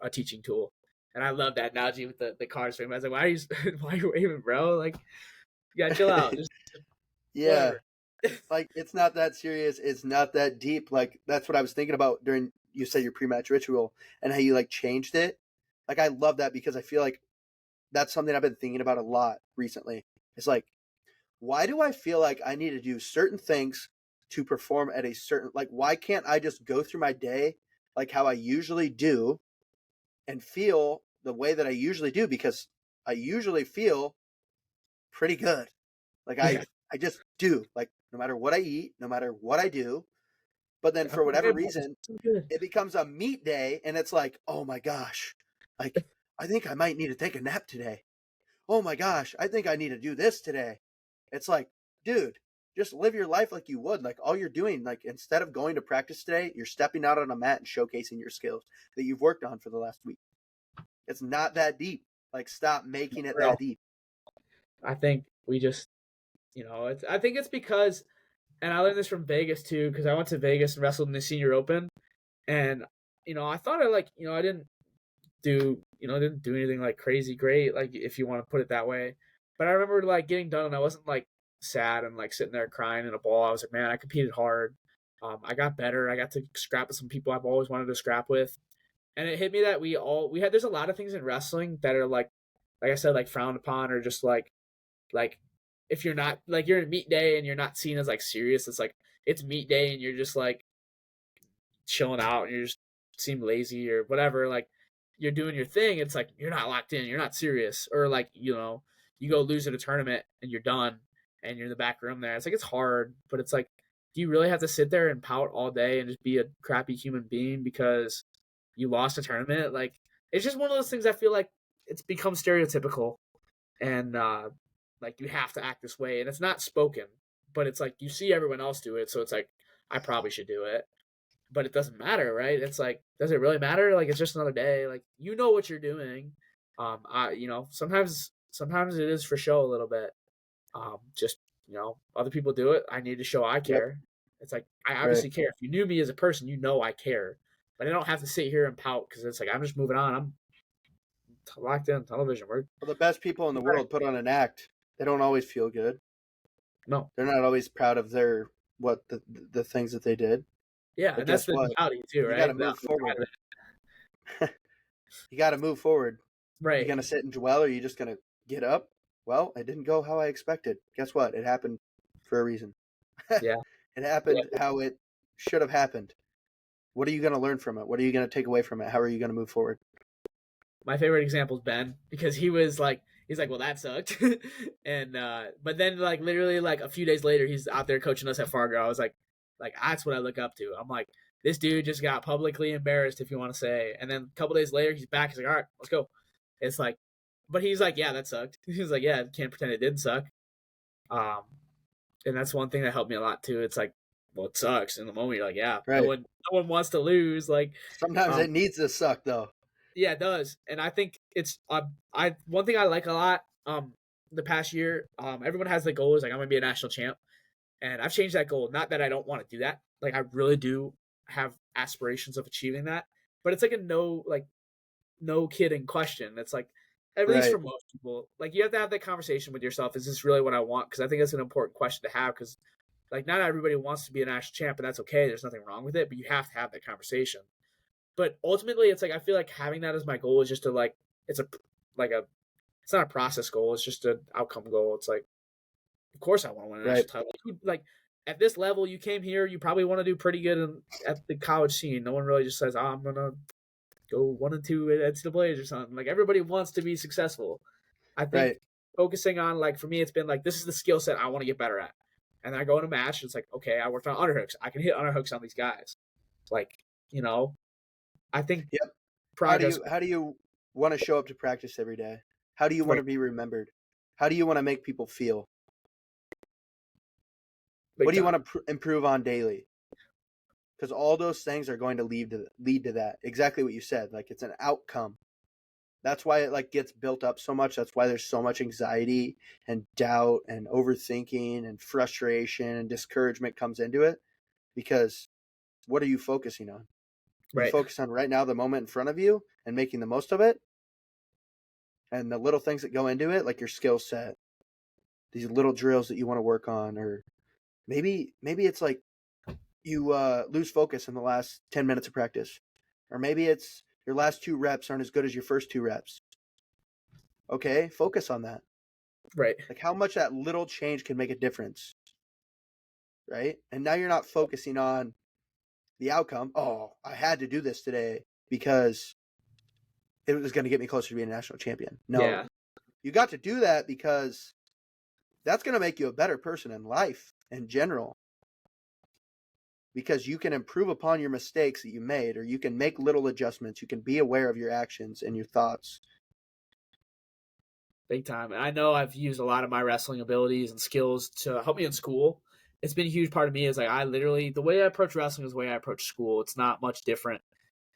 a teaching tool. And I love that analogy with the car swing. I was like, why are you waving, bro? Like, you gotta chill out. Yeah. Like, it's not that serious. It's not that deep. Like, that's what I was thinking about during, you said, your pre-match ritual and how you like changed it. Like, I love that, because I feel like that's something I've been thinking about a lot recently. It's like, why do I feel like I need to do certain things to perform at a certain, like, why can't I just go through my day like how I usually do and feel the way that I usually do? Because I usually feel pretty good. Like, I just do, like, no matter what I eat, no matter what I do. But then for whatever reason, it becomes a meet day, and it's like, oh my gosh, like, I think I might need to take a nap today. Oh my gosh, I think I need to do this today. It's like, dude, just live your life like you would. Like, all you're doing, like, instead of going to practice today, you're stepping out on a mat and showcasing your skills that you've worked on for the last week. It's not that deep. Like, stop making it that deep. I think we just, I think it's because And I learned this from Vegas too, because I went to Vegas and wrestled in the Senior Open, and I thought I didn't do anything like crazy great, like if you want to put it that way. But I remember like getting done, and I wasn't like sad and like sitting there crying in a ball. I was like, man, I competed hard. I got better. I got to scrap with some people I've always wanted to scrap with, and it hit me that we had. There's a lot of things in wrestling that are like I said, like frowned upon, or just like if you're not like you're in meet day and you're not seen as like serious. It's like it's meet day and you're just like chilling out and you just seem lazy or whatever. Like you're doing your thing. It's like you're not locked in. You're not serious. Or like you go lose at a tournament and you're done and you're in the back room there. It's like it's hard, but it's like, do you really have to sit there and pout all day and just be a crappy human being because you lost a tournament? Like it's just one of those things. I feel like it's become stereotypical, and like you have to act this way, and it's not spoken, but it's like you see everyone else do it, so it's like I probably should do it, but it doesn't matter, right? It's like, does it really matter? Like it's just another day. Like what you're doing. Sometimes it is for show a little bit. Just other people do it. I need to show I Yep. care. It's like I Right. obviously care. If you knew me as a person, I care, but I don't have to sit here and pout because it's like I'm just moving on. I'm locked in television. Well, the best people in the world put on an act. They don't always feel good. No, They're not always proud of the things that they did. yeah, But and that's guess the what? mentality too, You got right? to move forward. You got to move forward. You Right. gonna sit and dwell, or are you just gonna get up? Well, it didn't go how I expected. Guess what? It happened for a reason. Yeah. It happened how it should have happened. What are you gonna learn from it? What are you gonna take away from it? How are you gonna move forward? My favorite example is Ben, because he's like, well, that sucked, and but then like literally like a few days later, he's out there coaching us at Fargo. I was like that's what I look up to. I'm like, this dude just got publicly embarrassed, if you want to say, and then a couple days later, he's back. He's like, all right, let's go. It's like, but he's like, yeah, that sucked. He's like, yeah, can't pretend it didn't suck. Um, and that's one thing that helped me a lot too. It's like, well, it sucks in the moment. You're like, yeah, Right. no one wants to lose. Like, Sometimes um, it needs to suck, though. yeah, it does, and I think it's I one thing I like a lot. The past year, everyone has the goal is like I'm gonna be a national champ, and I've changed that goal. Not that I don't want to do that. Like I really do have aspirations of achieving that, but it's like a no kidding question. It's like, at least Right. for most people, like you have to have that conversation with yourself. Is this really what I want? Because I think that's an important question to have. Because like not everybody wants to be a national champ, and that's okay. There's nothing wrong with it, but you have to have that conversation. But ultimately, it's like I feel like having that as my goal is just to like it's a like a it's not a process goal. It's just an outcome goal. It's like, of course I want to win a Right. national title. Like at this level, you came here, you probably want to do pretty good at the college scene. No one really just says, oh, I'm gonna go 1-2 at NCAA's or something. Like everybody wants to be successful. I think Right. focusing on like for me, it's been like this is the skill set I want to get better at. And then I go in a match, and it's like, okay, I worked on underhooks. I can hit underhooks on these guys. Like, I think Yep. pride does. How do you want to show up to practice every day? How do you want Right. to be remembered? How do you want to make people feel? What do you want to improve on daily? Because all those things are going to lead to that. Exactly what you said. Like it's an outcome. That's why it like gets built up so much. That's why there's so much anxiety and doubt and overthinking and frustration and discouragement comes into it. Because what are you focusing on? You Right. focus on right now the moment in front of you and making the most of it, and the little things that go into it, like your skill set, these little drills that you want to work on, or maybe it's like you lose focus in the last 10 minutes of practice, or maybe it's your last 2 reps aren't as good as your first 2 reps. Okay, focus on that. Right. Like how much that little change can make a difference, right? And now you're not focusing on the outcome. Oh, I had to do this today because it was going to get me closer to being a national champion. No, Yeah. you got to do that because that's going to make you a better person in life in general. Because you can improve upon your mistakes that you made, or you can make little adjustments. You can be aware of your actions and your thoughts. Big time. And I know I've used a lot of my wrestling abilities and skills to help me in school. It's been a huge part of me. Is like I literally the way I approach wrestling is the way I approach school. It's not much different.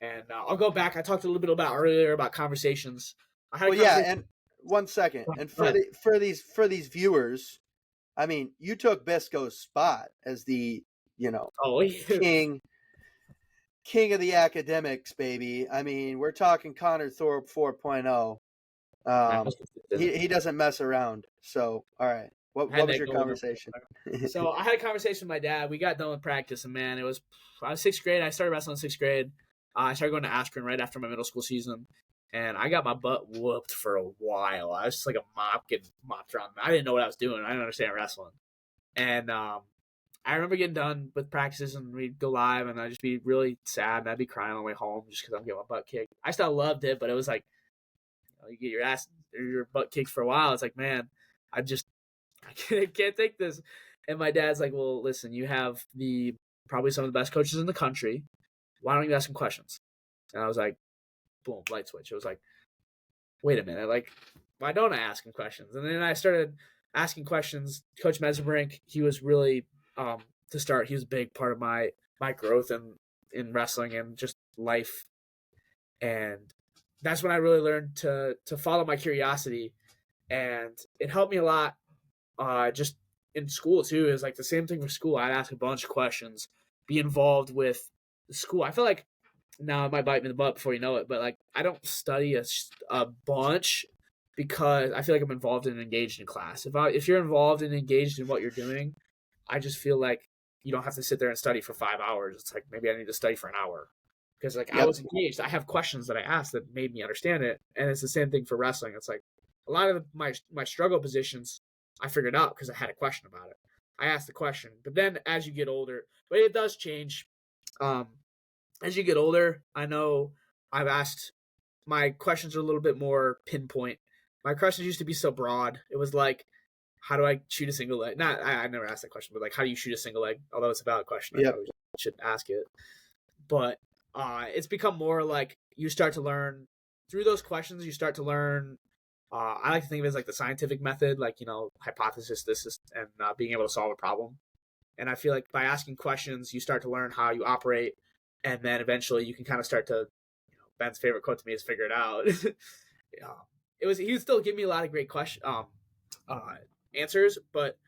And I'll go back. I talked a little bit about earlier about conversations. I had a Well, yeah, conversation. and 1 second, and Go ahead. for these viewers, I mean, you took Bisco's spot as the, you know, Oh, yeah. king of the academics, baby. I mean, we're talking Connor Thorpe 4.0. He doesn't mess around. So, all right. What was your conversation? So I had a conversation with my dad. We got done with practice, and man, I was 6th grade. I started wrestling in 6th grade. I started going to Akron right after my middle school season, and I got my butt whooped for a while. I was just like a mop getting mopped around. I didn't know what I was doing. I didn't understand wrestling. And I remember getting done with practices, and we'd go live, and I'd just be really sad, and I'd be crying on the way home just because I'm getting my butt kicked. I still loved it, but it was like, you get your butt kicked for a while. It's like, man, I can't take this. And my dad's like, well, listen, you have probably some of the best coaches in the country. Why don't you ask some questions? And I was like, boom, light switch. It was like, wait a minute, like, why don't I ask him questions? And then I started asking questions. Coach Meserbrink, he was really, to start, he was a big part of my growth in wrestling and just life. And that's when I really learned to follow my curiosity. And it helped me a lot. Just in school too, is like the same thing with school. I'd ask a bunch of questions, be involved with the school. I feel like now it might bite me in the butt before you know it, but like I don't study a bunch because I feel like I'm involved and engaged in class. If you're involved and engaged in what you're doing, I just feel like you don't have to sit there and study for 5 hours. It's like maybe I need to study for an hour because like I was engaged. I have questions that I asked that made me understand it, and it's the same thing for wrestling. It's like a lot of my struggle positions I figured out because I had a question about it. I asked the question, but then as you get older, but it does change. As you get older, I know I've asked my questions are a little bit more pinpoint. My questions used to be so broad. It was like, how do I shoot a single leg? Not, I never asked that question, but like, how do you shoot a single leg? Although it's a valid question, I probably should ask it. But it's become more like you start to learn through those questions. You start to learn. I like to think of it as like the scientific method, like, hypothesis, this, and being able to solve a problem. And I feel like by asking questions, you start to learn how you operate, and then eventually you can kind of start to. Ben's favorite quote to me is "figure it out." He would still give me a lot of great answers, but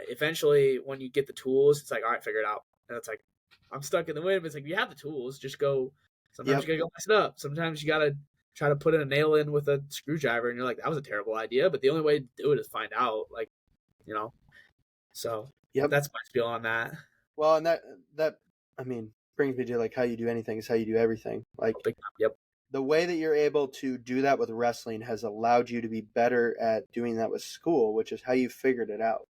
eventually when you get the tools, it's like, all right, figure it out. And it's like, I'm stuck in the wind. But it's like, you have the tools, just go. Sometimes you gotta go mess it up. Sometimes you gotta try to put a nail in with a screwdriver, and you're like, that was a terrible idea, but the only way to do it is find out, so that's my spiel on that. Well, and that I mean brings me to like how you do anything is how you do everything. Like, the way that you're able to do that with wrestling has allowed you to be better at doing that with school, which is how you figured it out.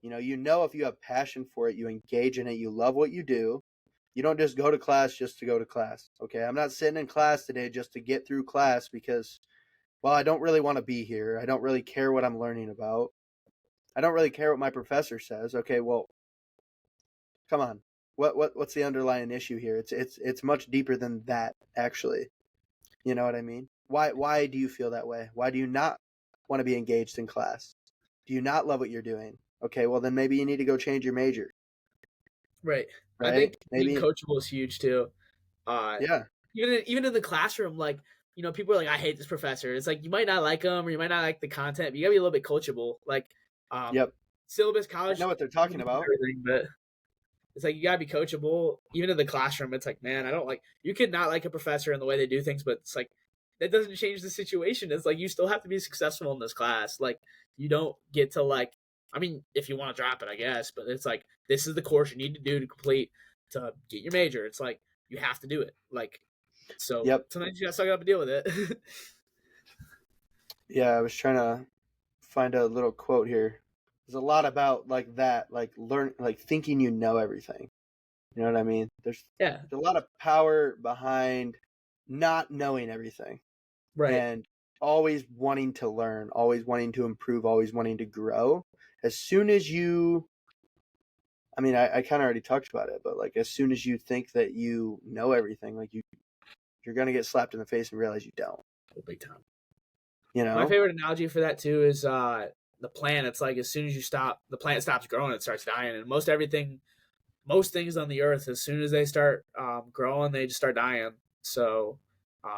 If you have passion for it, you engage in it, you love what you do. You don't just go to class just to go to class. Okay, I'm not sitting in class today just to get through class because, well, I don't really want to be here. I don't really care what I'm learning about. I don't really care what my professor says. Okay, well, come on. What's the underlying issue here? It's much deeper than that, actually. You know what I mean? Why do you feel that way? Why do you not want to be engaged in class? Do you not love what you're doing? Okay, well then maybe you need to go change your major. Right. I think being coachable is huge too. Yeah. Even in the classroom, like, people are like, I hate this professor. It's like, you might not like them or you might not like the content, but you gotta be a little bit coachable. Like, syllabus college. I know what they're talking about. But it's like, you gotta be coachable. Even in the classroom, it's like, man, you could not like a professor and the way they do things, but it's like, that doesn't change the situation. It's like, you still have to be successful in this class. Like, you don't get to like, I mean, if you want to drop it, I guess, but it's like, this is the course you need to do to complete to get your major. It's like, you have to do it. Like, so sometimes you gotta suck it up and deal with it. Yeah, I was trying to find a little quote here. There's a lot about like that, like thinking you know everything. You know what I mean? There's a lot of power behind not knowing everything. Right. And always wanting to learn, always wanting to improve, always wanting to grow. As soon as you, I mean, I kind of already talked about it, but like as soon as you think that you know everything, like you're going to get slapped in the face and realize you don't. Big time. My favorite analogy for that too is the plant. It's like, as soon as you stop, the plant stops growing, it starts dying. And most things on the earth, as soon as they start growing, they just start dying. So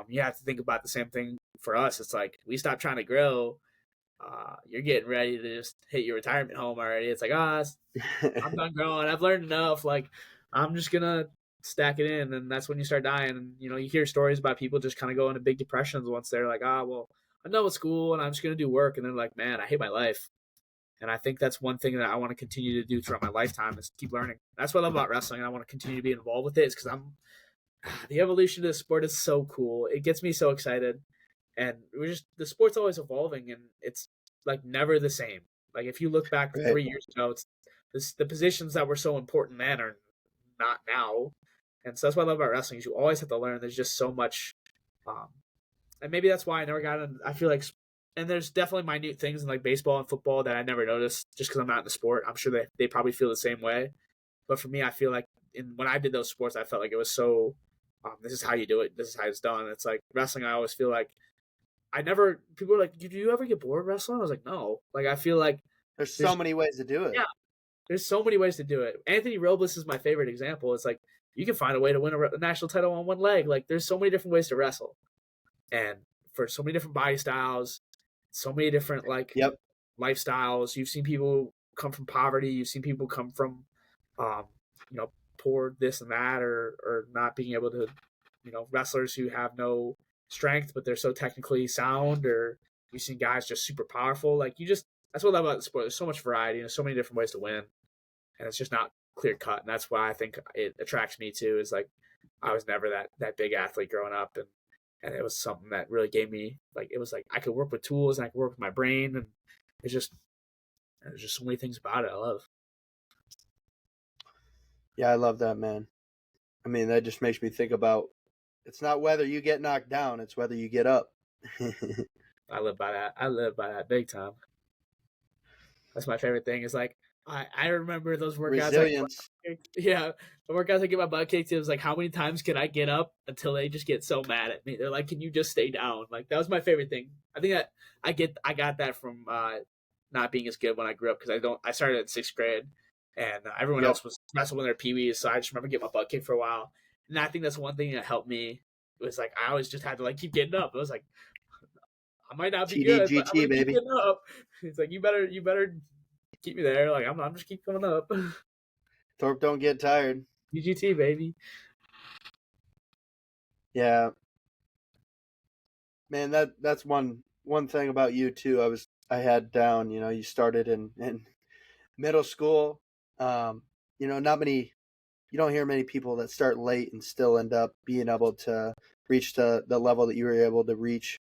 you have to think about the same thing for us. It's like, we stop trying to grow, you're getting ready to just hit your retirement home already. It's like, I'm done growing. I've learned enough. Like, I'm just gonna stack it in, and that's when you start dying. And you hear stories about people just kind of go into big depressions once they're like, well, I'm done with school and I'm just gonna do work. And they're like, man, I hate my life. And I think that's one thing that I want to continue to do throughout my lifetime is keep learning. That's what I love about wrestling, and I want to continue to be involved with it. Is because the evolution of the sport is so cool. It gets me so excited, and the sport's always evolving, and it's like never the same. Like if you look back Right. 3 years ago, the positions that were so important then are not now, and so that's what I love about wrestling. Is you always have to learn. There's just so much, and maybe that's why I never got in. I feel like, and there's definitely minute things in like baseball and football that I never noticed just because I'm not in the sport. I'm sure they probably feel the same way, but for me, I feel like when I did those sports, I felt like it was so. This is how you do it. This is how it's done. It's like wrestling. I always feel like people are like, do you ever get bored wrestling? I was like, no. Like, I feel like there's so many ways to do it. Yeah. There's so many ways to do it. Anthony Robles is my favorite example. It's like, you can find a way to win a national title on one leg. Like, there's so many different ways to wrestle. And for so many different body styles, so many different, lifestyles. You've seen people come from poverty. You've seen people come from, poor this and that, or not being able to, wrestlers who have no strength, but they're so technically sound, or you've seen guys just super powerful. Like that's what I love about the sport. There's so much variety and there's so many different ways to win, and it's just not clear cut. And that's why I think it attracts me too. Is like I was never that big athlete growing up, and it was something that really gave me it was like I could work with tools and I could work with my brain, and there's just so many things about it I love. Yeah, I love that, man. I mean, that just makes me think about it's not whether you get knocked down, it's whether you get up. I live by that. I live by that big time. That's my favorite thing. Is like I remember those workouts. Resilience. The workouts I get my butt kicked. It was like, how many times can I get up until they just get so mad at me? They're like, can you just stay down? Like that was my favorite thing. I think that I got that from not being as good when I grew up because I started in 6th grade and everyone else was wrestling their peewees. So I just remember getting my butt kicked for a while. And I think that's one thing that helped me. It was like I always just had to keep getting up. It was like I might not be good, but I'm gonna keep getting up. It's like you better keep me there. Like I'm just keep going up. Thorpe don't get tired. UGT baby. Yeah. Man, that's one thing about you too. I had down, you started in middle school. You don't hear many people that start late and still end up being able to reach the level that you were able to reach.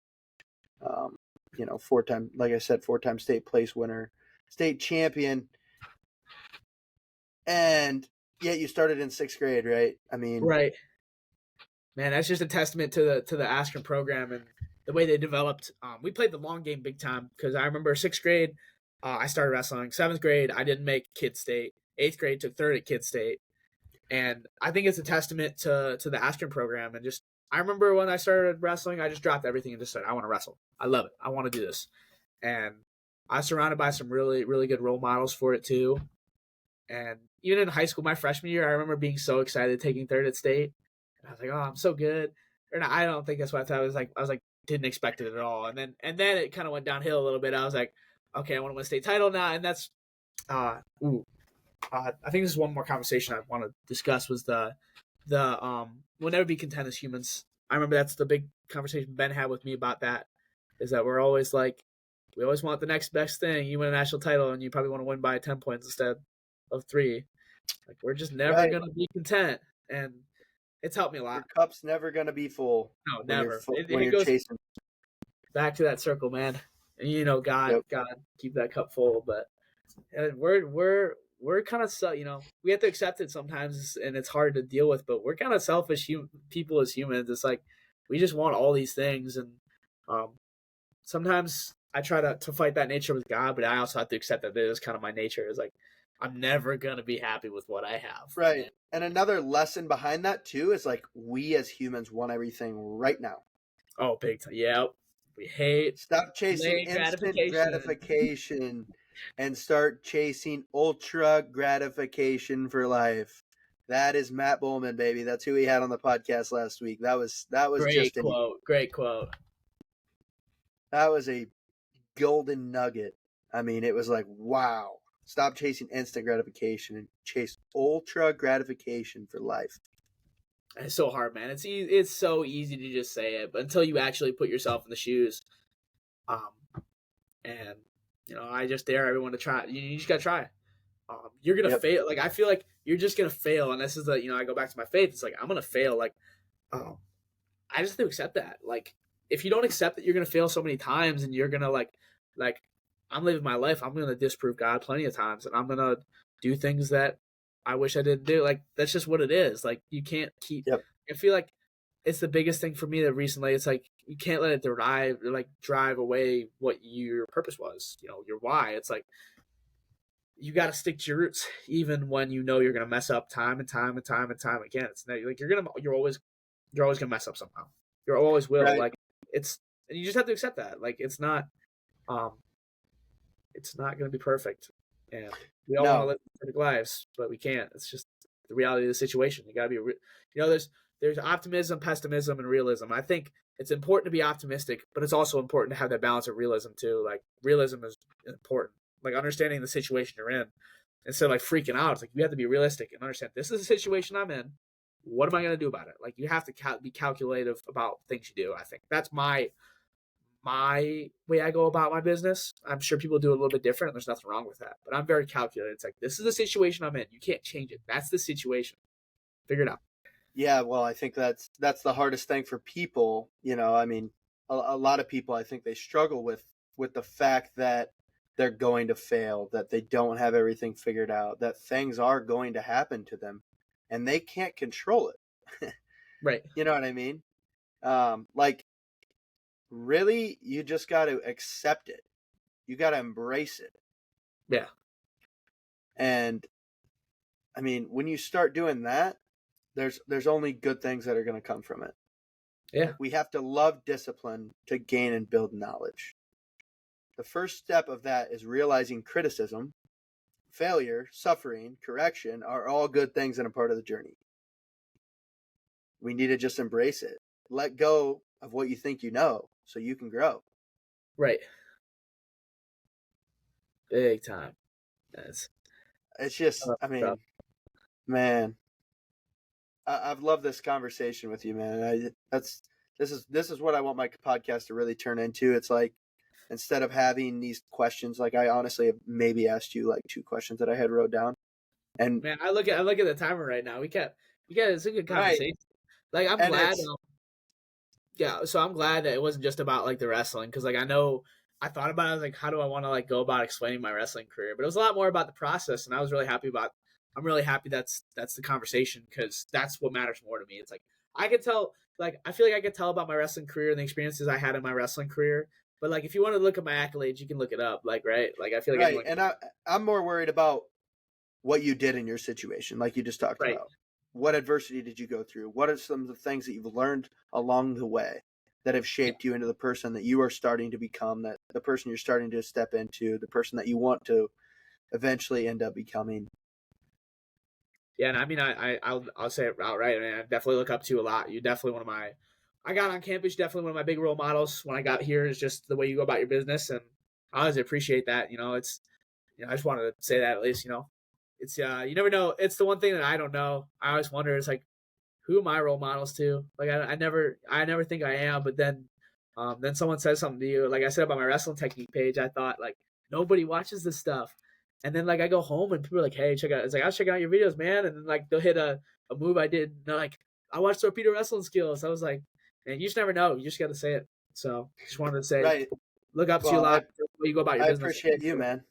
4-time, like I said, 4-time state place winner, state champion. And yet you started in 6th grade, right? I mean, right. Man, that's just a testament to the Askren program and the way they developed. We played the long game big time because I remember 6th grade, I started wrestling. 7th grade, I didn't make Kid State. 8th grade, took 3rd at Kid State. And I think it's a testament to the Askren program. And just, I remember when I started wrestling, I just dropped everything and just said, I want to wrestle. I love it. I want to do this. And I was surrounded by some really, really good role models for it too. And even in high school, my freshman year, I remember being so excited taking 3rd at state. And I was like, oh, I'm so good. Or no, I don't think that's what I thought. I was like, didn't expect it at all. And then it kind of went downhill a little bit. I was like, okay, I want to win a state title now. And that's, I think this is one more conversation I want to discuss was we'll never be content as humans. I remember that's the big conversation Ben had with me about that, is that we're always like, we always want the next best thing. You win a national title and you probably want to win by 10 points instead of 3. Like we're just never going to be content. And it's helped me a lot. Your cup's never going to be full. No, never. When you're chasing. Back to that circle, man. And God keep that cup full. But we're kind of we have to accept it sometimes, and it's hard to deal with. But we're kind of selfish people as humans. It's like we just want all these things, and sometimes I try to fight that nature with God, but I also have to accept that it is kind of my nature. Is like I'm never gonna be happy with what I have. Right. And another lesson behind that too is like we as humans want everything right now. Oh, big time. Yeah. We hate stop chasing instant gratification and start chasing ultra gratification for life. That is Matt Bowman, baby. That's who he had on the podcast last week. That was great quote. Great quote. That was a golden nugget. I mean, it was like, wow, stop chasing instant gratification and chase ultra gratification for life. It's so hard, man. It's so easy to just say it, but until you actually put yourself in the shoes, um, and I just dare everyone to try. You just gotta try. You're gonna Yep. fail. Like I feel like you're just gonna fail, and this is the I go back to my faith. It's like I'm gonna fail. Like, I just have to accept that. Like, if you don't accept that you're gonna fail so many times, and you're gonna like I'm living my life. I'm gonna disprove God plenty of times, and I'm gonna do things that I wish I didn't do. Like that's just what it is. Like you can't keep. Yep. I feel like it's the biggest thing for me that recently. It's like you can't let it drive away what your purpose was. Your why. It's like you got to stick to your roots, even when you're gonna mess up time and time and time and time again. It's like you're always gonna mess up somehow. You always will. Right. Like and you just have to accept that. Like it's not gonna be perfect, and we all want to live perfect lives, but we can't. It's just the reality of the situation. You gotta be, there's optimism, pessimism, and realism. I think it's important to be optimistic, but it's also important to have that balance of realism too. Like realism is important. Like understanding the situation you're in instead of like freaking out. It's like you have to be realistic and understand this is the situation I'm in. What am I going to do about it? Like you have to be calculative about things you do. I think that's my way I go about my business. I'm sure people do it a little bit different, and there's nothing wrong with that. But I'm very calculated. It's like this is the situation I'm in. You can't change it. That's the situation. Figure it out. Yeah, well, I think that's the hardest thing for people. I mean, a lot of people, I think they struggle with the fact that they're going to fail, that they don't have everything figured out, that things are going to happen to them, and they can't control it. Right. You know what I mean? Like, really, you just got to accept it. You got to embrace it. Yeah. And, I mean, when you start doing that, there's only good things that are going to come from it. Yeah. We have to love discipline to gain and build knowledge. The first step of that is realizing criticism, failure, suffering, correction are all good things and a part of the journey. We need to just embrace it. Let go of what you think you know so you can grow. Right. Big time. It's just, I mean, man, I've loved this conversation with you, man. This is what I want my podcast to really turn into. It's like, instead of having these questions, like I honestly have maybe asked you like 2 questions that I had wrote down. And man, I look at the timer right now. We got it's a good conversation. Right. Like I'm glad. So I'm glad that it wasn't just about like the wrestling, because like I know I thought about it. I was like, how do I want to like go about explaining my wrestling career? But it was a lot more about the process, and I was really happy about. I'm really happy that's the conversation, because that's what matters more to me. It's like I could tell, like I feel like I could tell about my wrestling career and the experiences I had in my wrestling career. But like, if you want to look at my accolades, you can look it up. Like, right? Like, I feel like right, and I'm more worried about what you did in your situation, like you just talked about. What adversity did you go through? What are some of the things that you've learned along the way that have shaped you into the person that you are starting to become, that the person you're starting to step into, the person that you want to eventually end up becoming? Yeah, and I mean, I'll say it outright. I mean, I definitely look up to you a lot. You're definitely one of my. I got on campus, definitely one of my big role models when I got here. Is just the way you go about your business, and I always appreciate that. It's, I just wanted to say that at least. It's you never know. It's the one thing that I don't know. I always wonder. It's like, who are my role models to? Like I never think I am, but then someone says something to you. Like I said about my wrestling technique page, I thought like nobody watches this stuff. And then like I go home and people are like, hey, check out. It's like, I was checking out your videos, man. And then like they'll hit a move I did. And they're like, I watched Thorpedo wrestling skills. I was like, man, you just never know. You just got to say it. So just wanted to say, right. Look up to you a lot. You go about your business. I appreciate you, man.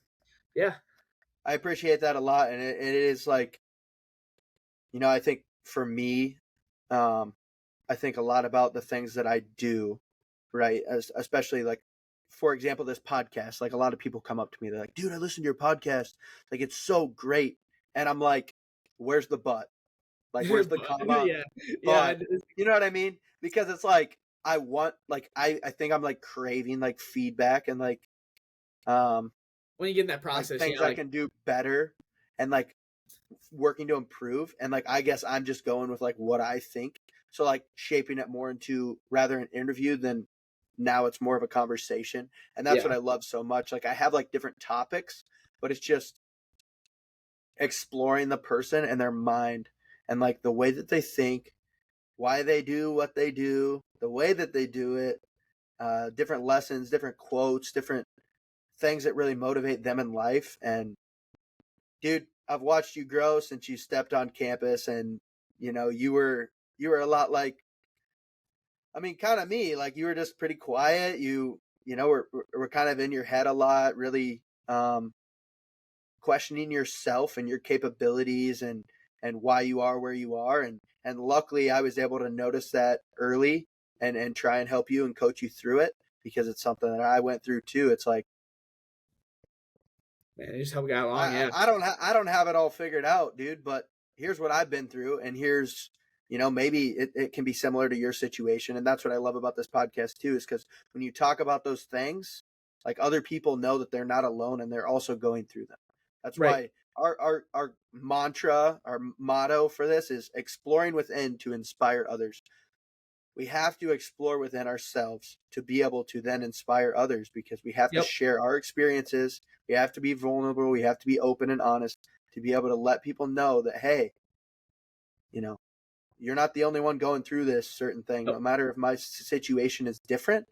Yeah. I appreciate that a lot. And it is like, I think for me, I think a lot about the things that I do, right? Especially like, for example, this podcast. Like a lot of people come up to me, they're like, dude, I listened to your podcast. Like, it's so great. And I'm like, where's the but? Like, where's the comma? Yeah. But, you know what I mean? Because it's like, I want, like, I think I'm like craving like feedback and like, when you get in that process, like, things I can do better and like working to improve. And like, I guess I'm just going with like what I think. So like shaping it more into rather an interview than now it's more of a conversation. And that's Yeah. what I love so much. Like I have like different topics, but it's just exploring the person and their mind and like the way that they think, why they do what they do, the way that they do it, different lessons, different quotes, different things that really motivate them in life. And dude, I've watched you grow since you stepped on campus, and you were a lot like, I mean, kind of me. Like you were just pretty quiet. Were kind of in your head a lot, really questioning yourself and your capabilities and why you are where you are. And luckily, I was able to notice that early and try and help you and coach you through it, because it's something that I went through too. It's like, Man, you just help a guy along. Yeah. I don't have it all figured out, dude, but here's what I've been through, and here's, maybe it can be similar to your situation. And that's what I love about this podcast too, is because when you talk about those things, like other people know that they're not alone and they're also going through them. That's Right. why our mantra, our motto for this is exploring within to inspire others. We have to explore within ourselves to be able to then inspire others, because we have to Yep. share our experiences. We have to be vulnerable. We have to be open and honest to be able to let people know that, hey, you're not the only one going through this certain thing. Yep. No matter if my situation is different,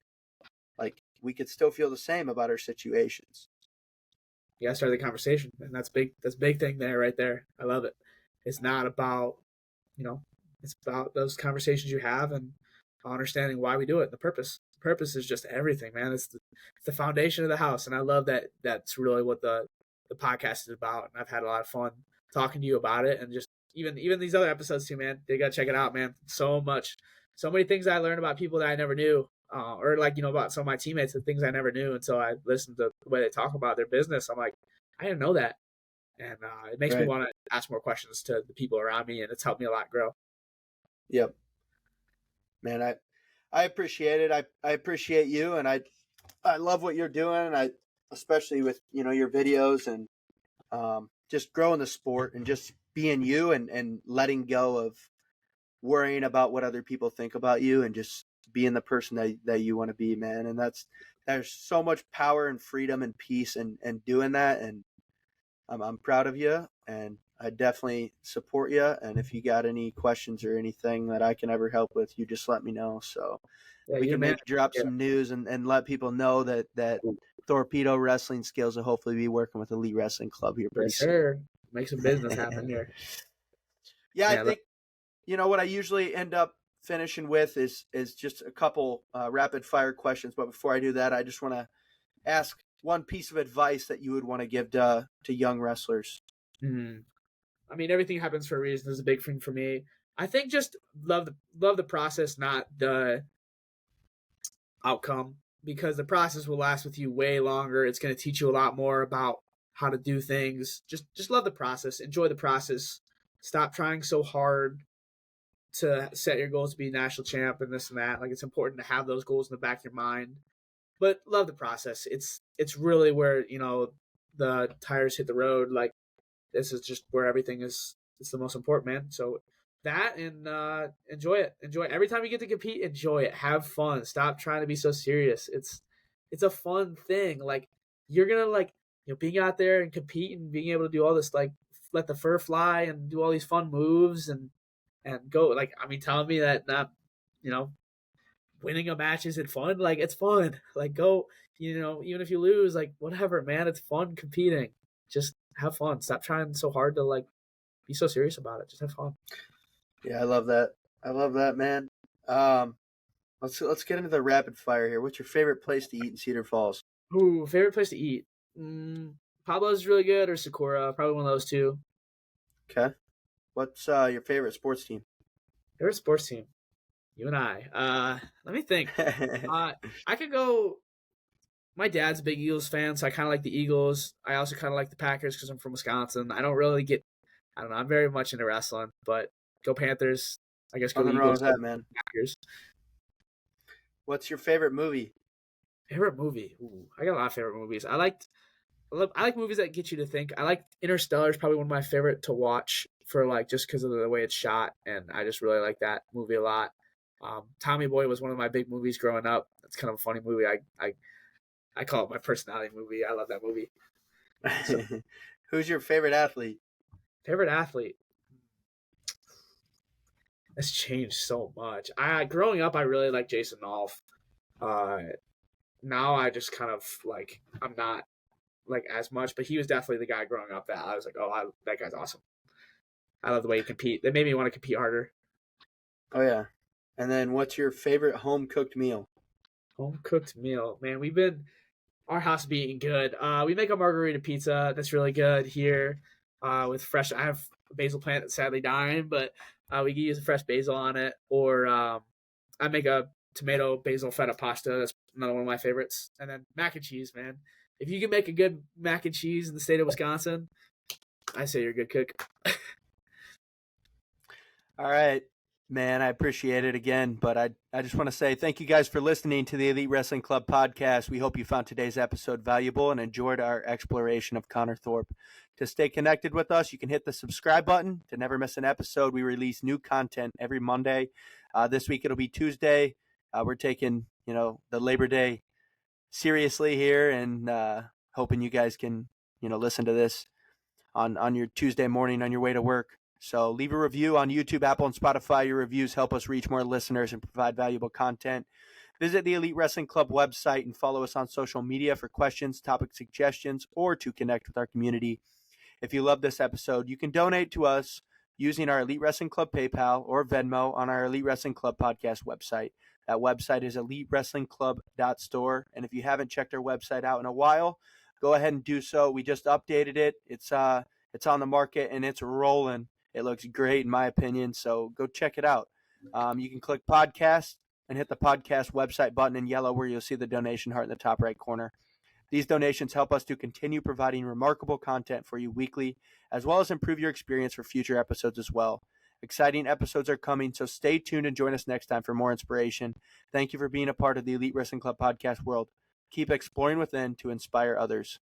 like we could still feel the same about our situations. You gotta start the conversation, and that's big. That's a big thing there, right there. I love it. It's not about, it's about those conversations you have and understanding why we do it. The purpose. The purpose is just everything, man. It's the foundation of the house, and I love that. That's really what the podcast is about. And I've had a lot of fun talking to you about it, and just even these other episodes too, man. They gotta check it out, man. So many things I learned about people that I never knew. Or like, about some of my teammates, the things I never knew until I listened to the way they talk about their business. I'm like, I didn't know that. And it makes me want to ask more questions to the people around me, and it's helped me a lot grow. Yep. Man, I appreciate it. I appreciate you, and I love what you're doing. And I, especially with, your videos and just growing the sport and just being you and letting go of worrying about what other people think about you and just being the person that you want to be, man. And there's so much power and freedom and peace and doing that. And I'm proud of you, and I definitely support you. And if you got any questions or anything that I can ever help with, you just let me know. So Yeah, we can man. maybe drop some news and let people know that Thorpedo Wrestling Skills will hopefully be working with Elite Wrestling Club here pretty soon. Sure. Make some business happen here. Yeah, I think, what I usually end up finishing with is just a couple rapid fire questions. But before I do that, I just want to ask one piece of advice that you would want to give to young wrestlers. I mean, everything happens for a reason. This is a big thing for me. I think just love the process, not the outcome, because the process will last with you way longer. It's going to teach you a lot more about how to do things. Just love the process. Enjoy the process. Stop trying so hard to set your goals to be national champ and this and that. Like, it's important to have those goals in the back of your mind, but love the process. It's really where, the tires hit the road. Like, this is just where everything is. It's the most important, man. So that, and enjoy it. Enjoy it. Every time you get to compete, enjoy it. Have fun. Stop trying to be so serious. It's a fun thing. Like, you're gonna being out there and compete and being able to do all this, like, let the fur fly and do all these fun moves and go. Like, I mean, telling me that not, winning a match isn't fun. Like, it's fun. Like, go. Even if you lose, like, whatever, man. It's fun competing. Just have fun. Stop trying so hard to, like, be so serious about it. Just have fun. Yeah, I love that. I love that, man. Let's get into the rapid fire here. What's your favorite place to eat in Cedar Falls? Ooh, favorite place to eat? Pablo's really good, or Sakura. Probably one of those two. Okay. What's your favorite sports team? Favorite sports team? You and I. Let me think. I could go. My dad's a big Eagles fan, so I kind of like the Eagles. I also kind of like the Packers because I'm from Wisconsin. I don't really I don't know. I'm very much into wrestling, but go Panthers. I guess go Nothing Eagles. wrong with that, man. Packers. What's your favorite movie? Favorite movie? Ooh, I got a lot of favorite movies. I like movies that get you to think. I like Interstellar is probably one of my favorite to watch for, like, just because of the way it's shot, and I just really like that movie a lot. Tommy Boy was one of my big movies growing up. It's kind of a funny movie. I call it my personality movie. I love that movie. So, Who's your favorite athlete? favorite athlete? It's changed so much. Growing up, I really liked Jason Nolf. Now I just kind of like I'm not like as much, but he was definitely the guy growing up that I was like, oh, that guy's awesome. I love the way he compete. That made me want to compete harder. Oh yeah. And then what's your favorite home cooked meal? Home cooked meal, man. Our house be eating good. We make a margarita pizza that's really good here. With fresh. I have a basil plant that's sadly dying, but we can use fresh basil on it. Or I make a tomato basil feta pasta. That's another one of my favorites. And then mac and cheese, man. If you can make a good mac and cheese in the state of Wisconsin, I say you're a good cook. All right, man, I appreciate it again, but I just want to say thank you guys for listening to the Elite Wrestling Club podcast. We hope you found today's episode valuable and enjoyed our exploration of Connor Thorpe. To stay connected with us, you can hit the subscribe button to never miss an episode. We release new content every Monday. This week it'll be Tuesday. We're taking, the Labor Day seriously here and hoping you guys can, listen to this on your Tuesday morning on your way to work. So leave a review on YouTube, Apple, and Spotify. Your reviews help us reach more listeners and provide valuable content. Visit the Elite Wrestling Club website and follow us on social media for questions, topic suggestions, or to connect with our community. If you love this episode, you can donate to us using our Elite Wrestling Club PayPal or Venmo on our Elite Wrestling Club podcast website. That website is elitewrestlingclub.store. And if you haven't checked our website out in a while, go ahead and do so. We just updated it. It's on the market and it's rolling. It looks great in my opinion, so go check it out. You can click podcast and hit the podcast website button in yellow where you'll see the donation heart in the top right corner. These donations help us to continue providing remarkable content for you weekly, as well as improve your experience for future episodes as well. Exciting episodes are coming, so stay tuned and join us next time for more inspiration. Thank you for being a part of the Elite Wrestling Club podcast world. Keep exploring within to inspire others.